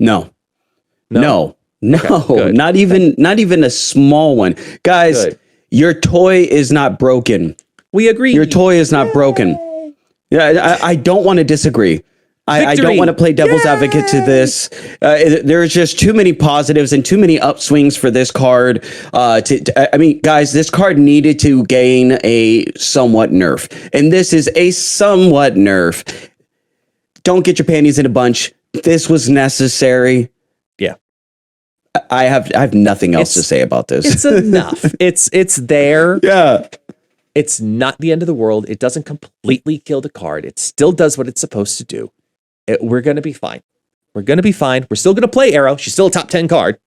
No, okay, not even a small one. Guys, good. Your toy is not broken. We agree. Your toy is not broken. Yeah, I don't want to disagree. I don't want to play devil's advocate to this. There's just too many positives and too many upswings for this card. I mean, guys, this card needed to gain a somewhat nerf, and this is a somewhat nerf. Don't get your panties in a bunch. This was necessary. Yeah, I have nothing else to say about this. It's enough. It's there. Yeah. It's not the end of the world. It doesn't completely kill the card. It still does what it's supposed to do. We're going to be fine. We're going to be fine. We're still going to play Arrow. She's still a top 10 card.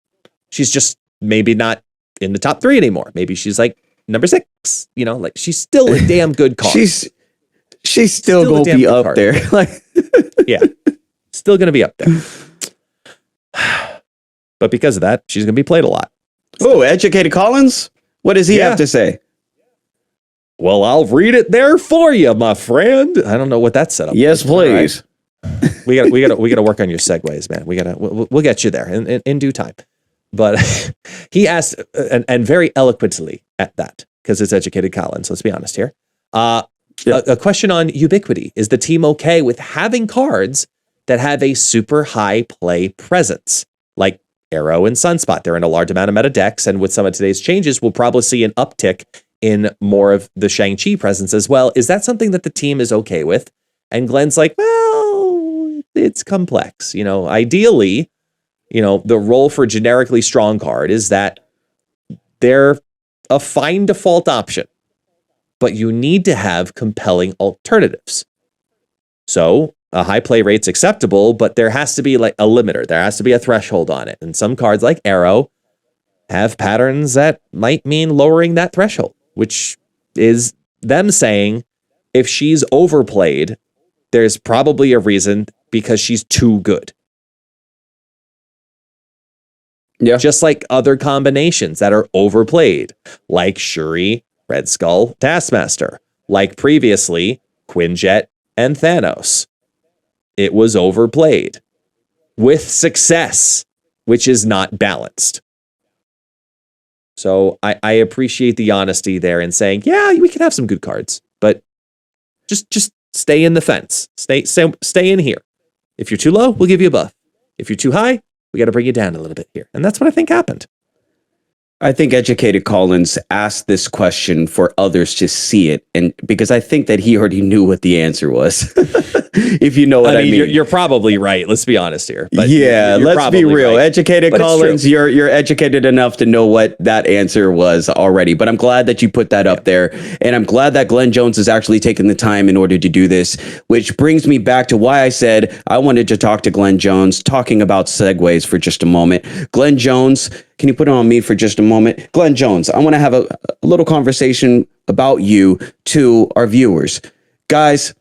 She's just maybe not in the top 3 anymore. Maybe she's like number 6. You know, like she's still a damn good card. She's still going to be up card. There. Like, yeah, still going to be up there. But because of that, she's going to be played a lot. Oh, Educated Collins? What does he have to say? Well, I'll read it there for you, my friend. I don't know what that setup. Yes, please. Right. We gotta work on your segues, man. We'll get you there in due time. But he asked, and very eloquently at that, because it's Educated Collins. Let's be honest here. A question on ubiquity: is the team okay with having cards that have a super high play presence, like Arrow and Sunspot? They're in a large amount of meta decks, and with some of today's changes, we'll probably see an uptick in more of the Shang-Chi presence as well. Is that something that the team is okay with? And Glenn's like, well, it's complex. You know, ideally, you know, the role for generically strong card is that they're a fine default option, but you need to have compelling alternatives. So a high play rate's acceptable, but there has to be like a limiter. There has to be a threshold on it. And some cards like Arrow have patterns that might mean lowering that threshold, which is them saying if she's overplayed, there's probably a reason, because she's too good. Yeah. Just like other combinations that are overplayed, like Shuri, Red Skull, Taskmaster, like previously Quinjet and Thanos. It was overplayed with success, which is not balanced. So I appreciate the honesty there in saying, yeah, we can have some good cards, but just stay in the fence. Stay in here. If you're too low, we'll give you a buff. If you're too high, we got to bring you down a little bit here. And that's what I think happened. I think Educated Collins asked this question for others to see it, and because I think that he already knew what the answer was. If you know what I mean. You're probably right. Let's be honest here. But yeah, let's be real. Right. Educated Collins, you're educated enough to know what that answer was already. But I'm glad that you put that up there, and I'm glad that Glenn Jones has actually taken the time in order to do this, which brings me back to why I said I wanted to talk to Glenn Jones, talking about segues for just a moment. Glenn Jones, can you put it on me for just a moment? Glenn Jones, I want to have a little conversation about you to our viewers. Guys,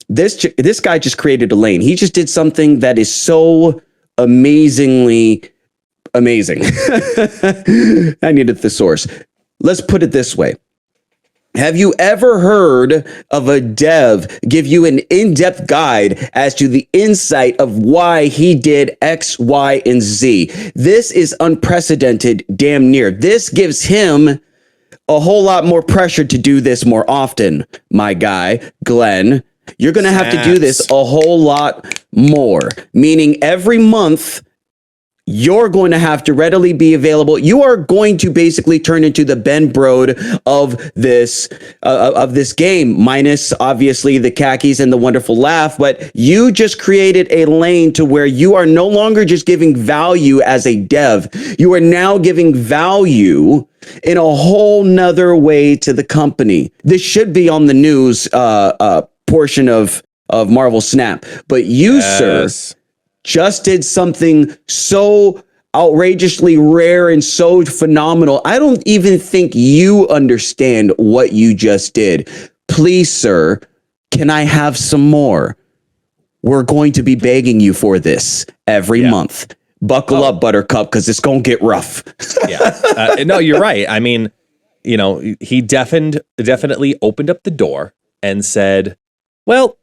this guy just created a lane. He just did something that is so amazingly amazing. I needed the source. Let's put it this way. Have you ever heard of a dev give you an in-depth guide as to the insight of why he did X, Y, and Z? This is unprecedented, damn near. This gives him a whole lot more pressure to do this more often, my guy, Glenn. You're going to have to do this a whole lot more, meaning every month you're going to have to readily be available. You are going to basically turn into the Ben Brode of this game, minus obviously the khakis and the wonderful laugh. But you just created a lane to where you are no longer just giving value as a dev. You are now giving value in a whole nother way to the company. This should be on the news portion of Marvel Snap. But you, sir, just did something so outrageously rare and so phenomenal. I don't even think you understand what you just did. Please, sir, can I have some more? We're going to be begging you for this every month. Buckle up, Buttercup, because it's going to get rough. No, you're right. I mean, he definitely opened up the door and said, well,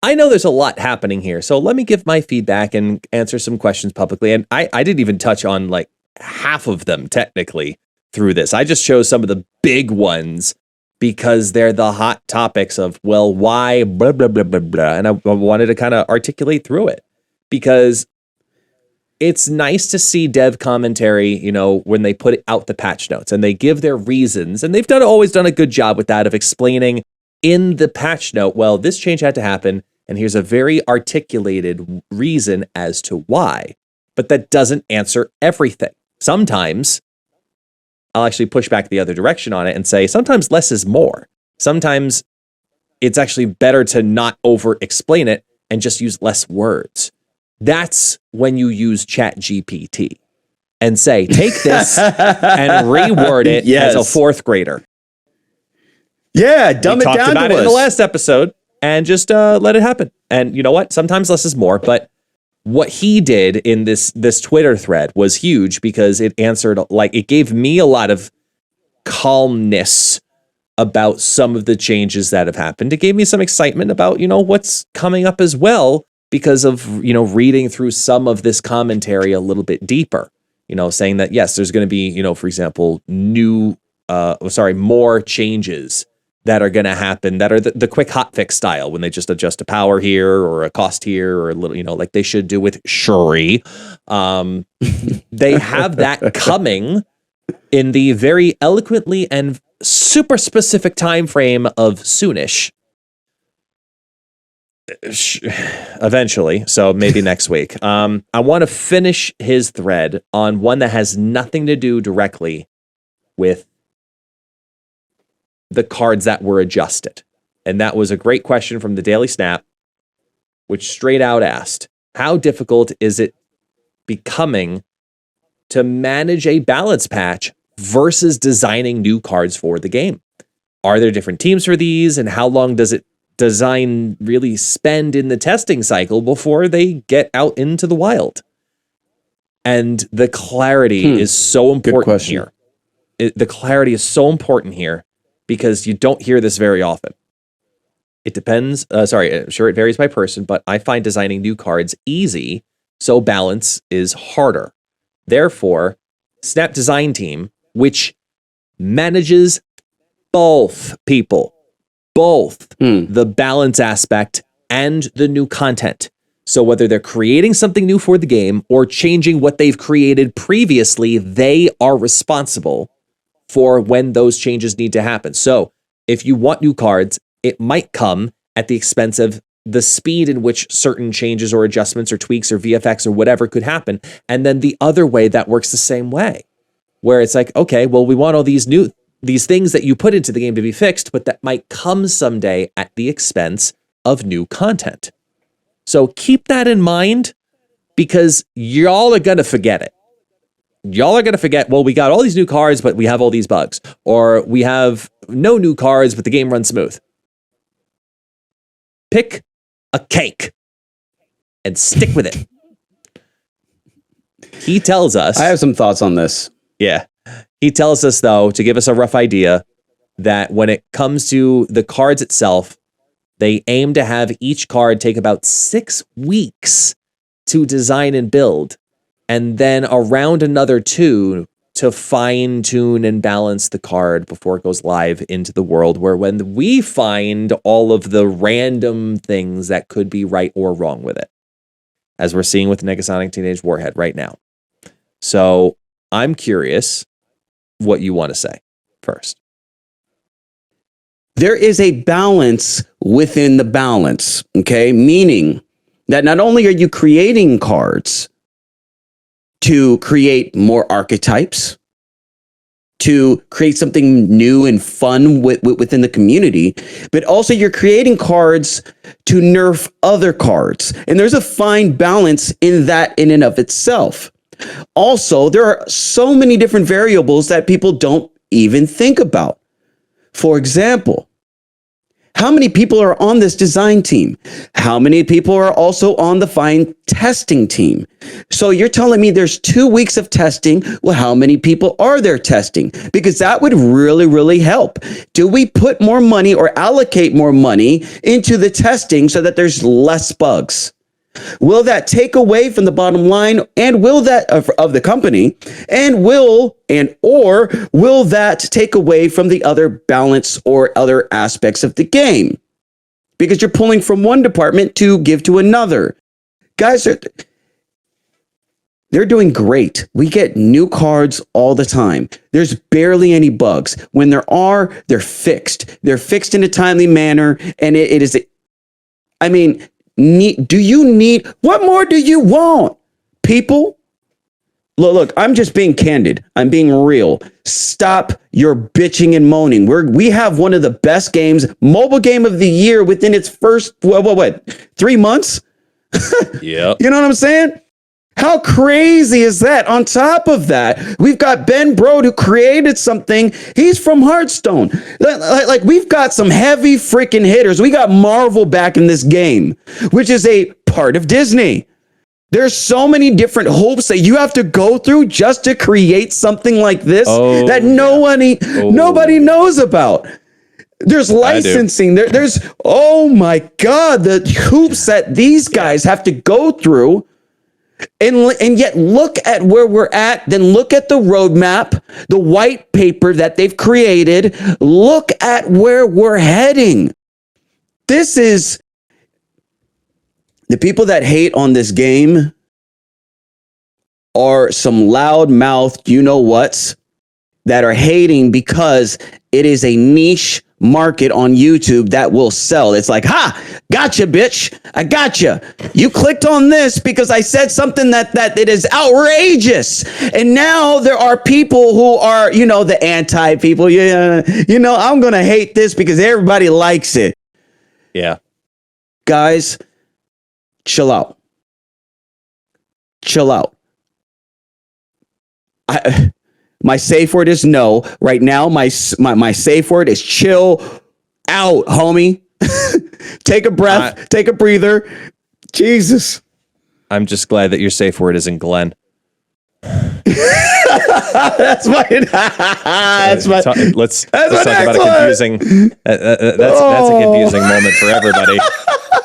I know there's a lot happening here, so let me give my feedback and answer some questions publicly. And I didn't even touch on like half of them technically through this. I just chose some of the big ones because they're the hot topics of, well, why, blah, blah, blah, blah, blah. And I wanted to kind of articulate through it because it's nice to see dev commentary, when they put out the patch notes and they give their reasons. And they've always done a good job with that of explaining in the patch note, well, this change had to happen, and here's a very articulated reason as to why. But that doesn't answer everything. Sometimes I'll actually push back the other direction on it and say, sometimes less is more. Sometimes it's actually better to not over-explain it and just use less words. That's when you use ChatGPT and say, take this and reword it as a fourth grader. Yeah, dumb it down to us. We talked about it in the last episode and just let it happen. And you know what? Sometimes less is more. But what he did in this Twitter thread was huge because it answered, it gave me a lot of calmness about some of the changes that have happened. It gave me some excitement about, what's coming up as well because of, reading through some of this commentary a little bit deeper, saying that, yes, there's going to be, for example, more changes that are going to happen that are the quick hotfix style when they just adjust a power here or a cost here or a little, like they should do with Shuri. They have that coming in the very eloquently and super specific time frame of soonish. Eventually, so maybe next week. I want to finish his thread on one that has nothing to do directly with the cards that were adjusted. And that was a great question from the Daily Snap, which straight out asked, how difficult is it becoming to manage a balance patch versus designing new cards for the game? Are there different teams for these? And how long does it design really spend in the testing cycle before they get out into the wild? And the clarity is so important here. The clarity is so important here because you don't hear this very often. It depends. I'm sure it varies by person, but I find designing new cards easy, so balance is harder. Therefore, Snap Design Team, which manages both the balance aspect and the new content. So whether they're creating something new for the game or changing what they've created previously, they are responsible for when those changes need to happen. So if you want new cards, it might come at the expense of the speed in which certain changes or adjustments or tweaks or VFX or whatever could happen. And then the other way that works the same way, where it's like, okay, well, we want all these things that you put into the game to be fixed, but that might come someday at the expense of new content. So keep that in mind because y'all are going to forget it. Y'all are going to forget, well, we got all these new cards, but we have all these bugs. Or we have no new cards, but the game runs smooth. Pick a cake and stick with it. He tells us... I have some thoughts on this. Yeah. He tells us, though, to give us a rough idea, that when it comes to the cards itself, they aim to have each card take about 6 weeks to design and build, and then around another 2 to fine tune and balance the card before it goes live into the world, where when we find all of the random things that could be right or wrong with it, as we're seeing with Negasonic Teenage Warhead right now. So I'm curious what you want to say first. There is a balance within the balance, okay? Meaning that not only are you creating cards to create more archetypes, to create something new and fun within the community, but also you're creating cards to nerf other cards. And there's a fine balance in that in and of itself. Also, there are so many different variables that people don't even think about. For example, how many people are on this design team? How many people are also on the fine testing team? So you're telling me there's 2 weeks of testing. Well, how many people are there testing? Because that would really, really help. Do we put more money or allocate more money into the testing so that there's less bugs? Will that take away from the bottom line and will that of the company and will that take away from the other balance or other aspects of the game? Because you're pulling from one department to give to another. Guys, they're doing great. We get new cards all the time. There's barely any bugs. When there are, they're fixed. They're fixed in a timely manner. And it is, I mean, do you need, what more do you want, people? Look, I'm just being candid. I'm being real. Stop your bitching and moaning. We have one of the best games, mobile game of the year within its first, 3 months? Yep. You know what I'm saying? How crazy is that? On top of that, we've got Ben Brode who created something. He's from Hearthstone. Like we've got some heavy freaking hitters. We got Marvel back in this game, which is a part of Disney. There's so many different hoops that you have to go through just to create something like this that nobody knows about. There's licensing. There's, oh my God, the hoops that these guys have to go through. And yet look at where we're at, then look at the roadmap, the white paper that they've created. Look at where we're heading. This is the people that hate on this game are some loud-mouthed you-know-whats that are hating because it is a niche market on YouTube that will sell. It's like, ha, gotcha, bitch. I gotcha. You clicked on this because I said something that it is outrageous. And now there are people who are, the anti people. Yeah, I'm going to hate this because everybody likes it. Yeah. Guys, chill out. Chill out. My safe word is no. Right now, my safe word is chill out, homie. Take a breath. Take a breather. Jesus. I'm just glad that your safe word isn't Glenn. That's my. Let's talk about a confusing. That's a confusing moment for everybody.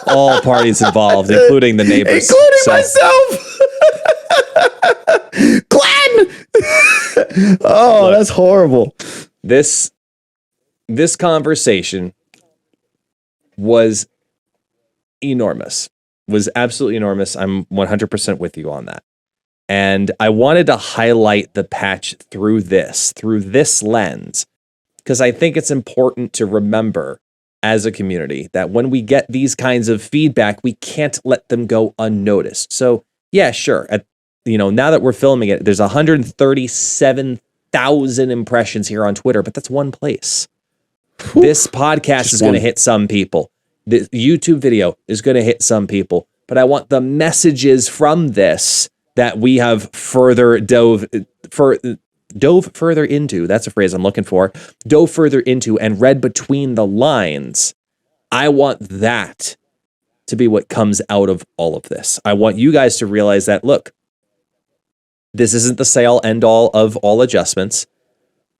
All parties involved, including the neighbors, myself. Glenn. Look, that's horrible. This conversation was enormous. Was absolutely enormous. I'm 100% with you on that. And I wanted to highlight the patch through this lens, because I think it's important to remember as a community that when we get these kinds of feedback, we can't let them go unnoticed. So yeah, sure. Now that we're filming it, there's 137,000 impressions here on Twitter, but that's one place. Whew. This podcast is going to hit some people. The YouTube video is going to hit some people, but I want the messages from this that we have further dove further into. That's a phrase I'm looking for. Dove further into and read between the lines. I want that to be what comes out of all of this. I want you guys to realize that, look, this isn't the say-all end-all of all adjustments.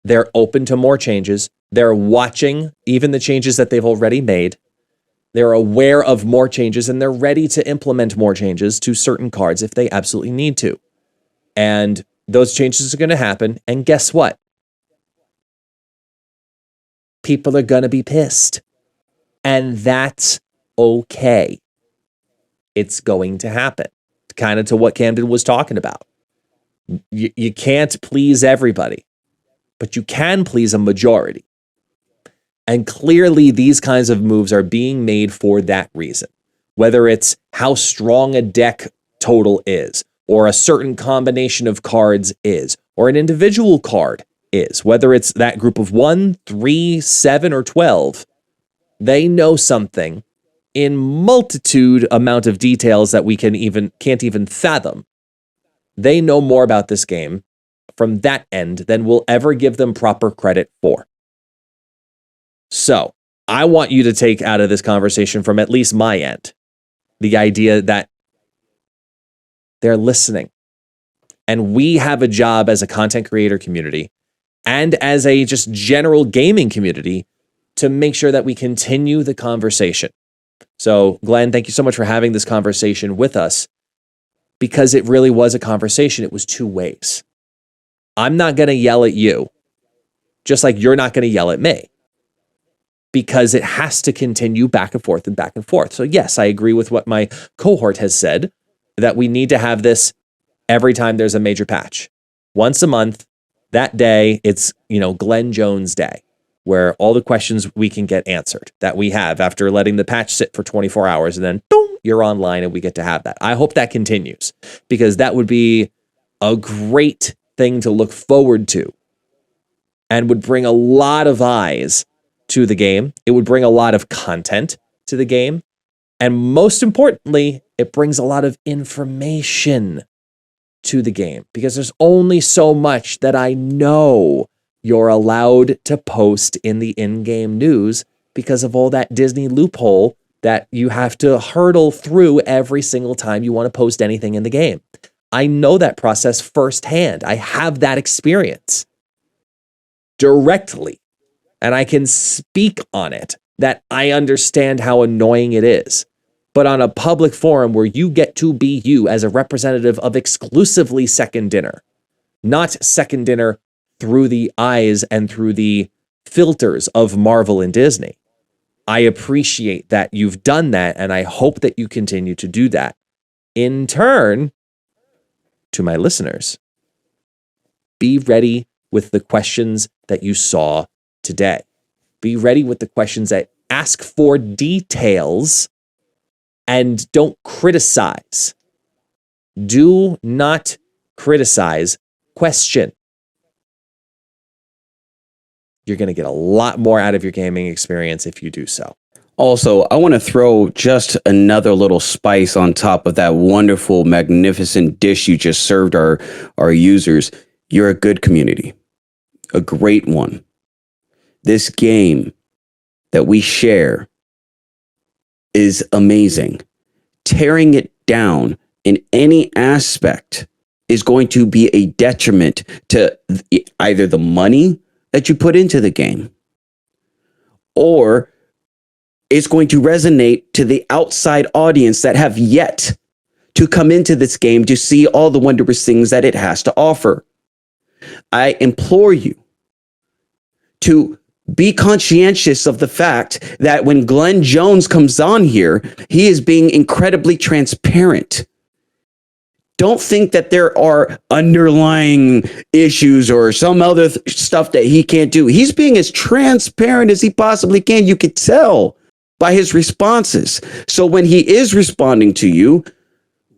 They're open to more changes. They're watching even the changes that they've already made. They're aware of more changes, and they're ready to implement more changes to certain cards if they absolutely need to. And those changes are going to happen. And guess what? People are going to be pissed. And that's okay. It's going to happen. Kind of to what Camden was talking about. You can't please everybody, but you can please a majority. And clearly these kinds of moves are being made for that reason. Whether it's how strong a deck total is, or a certain combination of cards is, or an individual card is, whether it's that group of 1, 3, 7, or 12, they know something in multitude amount of details that we can't even fathom. They know more about this game from that end than we'll ever give them proper credit for. So I want you to take out of this conversation, from at least my end, the idea that they're listening. And we have a job as a content creator community and as a just general gaming community to make sure that we continue the conversation. So Glenn, thank you so much for having this conversation with us, because it really was a conversation. It was two ways. I'm not going to yell at you, just like you're not going to yell at me, because it has to continue back and forth and back and forth. So yes, I agree with what my cohort has said, that we need to have this every time there's a major patch. Once a month, that day, it's, Glenn Jones Day, where all the questions we can get answered that we have after letting the patch sit for 24 hours, and then boom, you're online and we get to have that. I hope that continues, because that would be a great thing to look forward to and would bring a lot of eyes to the game. It would bring a lot of content to the game. And most importantly, it brings a lot of information to the game, because there's only so much that I know you're allowed to post in the in-game news because of all that Disney loophole that you have to hurdle through every single time you want to post anything in the game. I know that process firsthand. I have that experience directly, and I can speak on it, that I understand how annoying it is. But on a public forum where you get to be you as a representative of exclusively Second Dinner, not Second Dinner through the eyes and through the filters of Marvel and Disney. I appreciate that you've done that, and I hope that you continue to do that. In turn, to my listeners, be ready with the questions that you saw today. Be ready with the questions that ask for details and don't criticize. Do not criticize, question. You're going to get a lot more out of your gaming experience if you do so. Also, I want to throw just another little spice on top of that wonderful, magnificent dish you just served our users. You're a good community, a great one. This game that we share is amazing. Tearing it down in any aspect is going to be a detriment to either the money that you put into the game, or it's going to resonate to the outside audience that have yet to come into this game to see all the wondrous things that it has to offer. I implore you to be conscientious of the fact that when Glenn Jones comes on here, he is being incredibly transparent. Don't think that there are underlying issues or some other stuff that he can't do. He's being as transparent as he possibly can. You could tell by his responses. So when he is responding to you,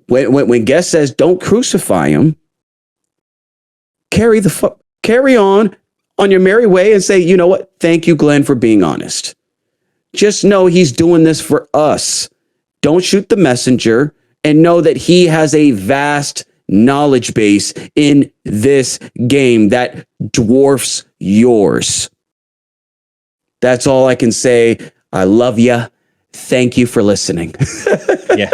when guest says don't crucify him, carry on your merry way and say, you know what? Thank you, Glenn, for being honest. Just know he's doing this for us. Don't shoot the messenger, and know that he has a vast knowledge base in this game that dwarfs yours. That's all I can say. I love you. Thank you for listening. Yeah.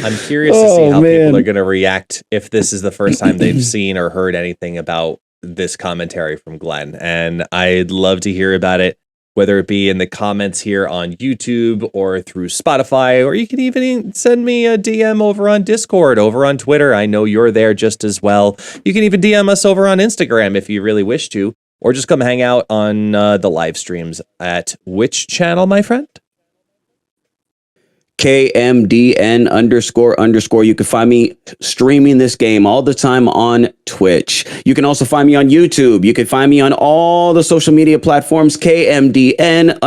I'm curious to see how people are going to react if this is the first time they've seen or heard anything about this commentary from Glenn, and I'd love to hear about it, whether it be in the comments here on YouTube or through Spotify, or you can even send me a DM over on Discord, over on Twitter. I know you're there just as well. You can even DM us over on Instagram if you really wish to, or just come hang out on the live streams at which channel, my friend? KMDN__. You can find me streaming this game all the time on Twitch. You can also find me on YouTube. You can find me on all the social media platforms, KMDN__.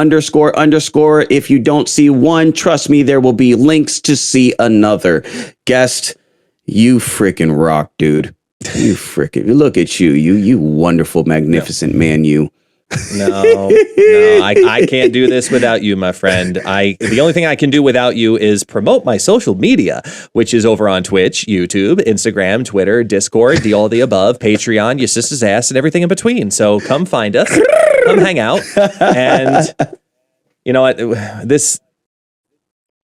If you don't see one, trust me, there will be links to see another. Guest, you freaking rock, dude. You freaking look at you. You wonderful, magnificent man, you. No, I can't do this without you, my friend. The only thing I can do without you is promote my social media, which is over on Twitch, YouTube, Instagram, Twitter, Discord, all the above, Patreon, your sister's ass, and everything in between. So come find us, come hang out, and you know what?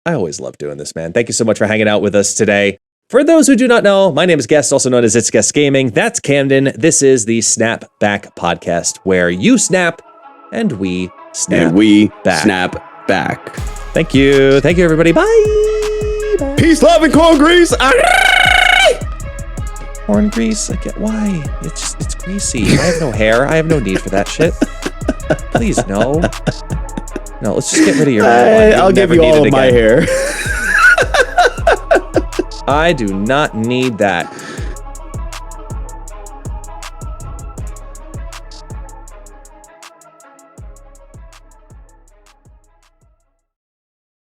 I always love doing this, man. Thank you so much for hanging out with us today. For those who do not know, my name is Guest, also known as ItsGuestGaming. That's Camden. This is the Snap Back podcast, where you snap and we snap and we back. Snap back. Thank you. Thank you, everybody. Bye. Bye. Peace, love, and corn grease. Corn grease? I get why. It's greasy. I have no hair. I have no need for that shit. Please, no. No, let's just get rid of your hair. I'll give you all of my hair. I do not need that.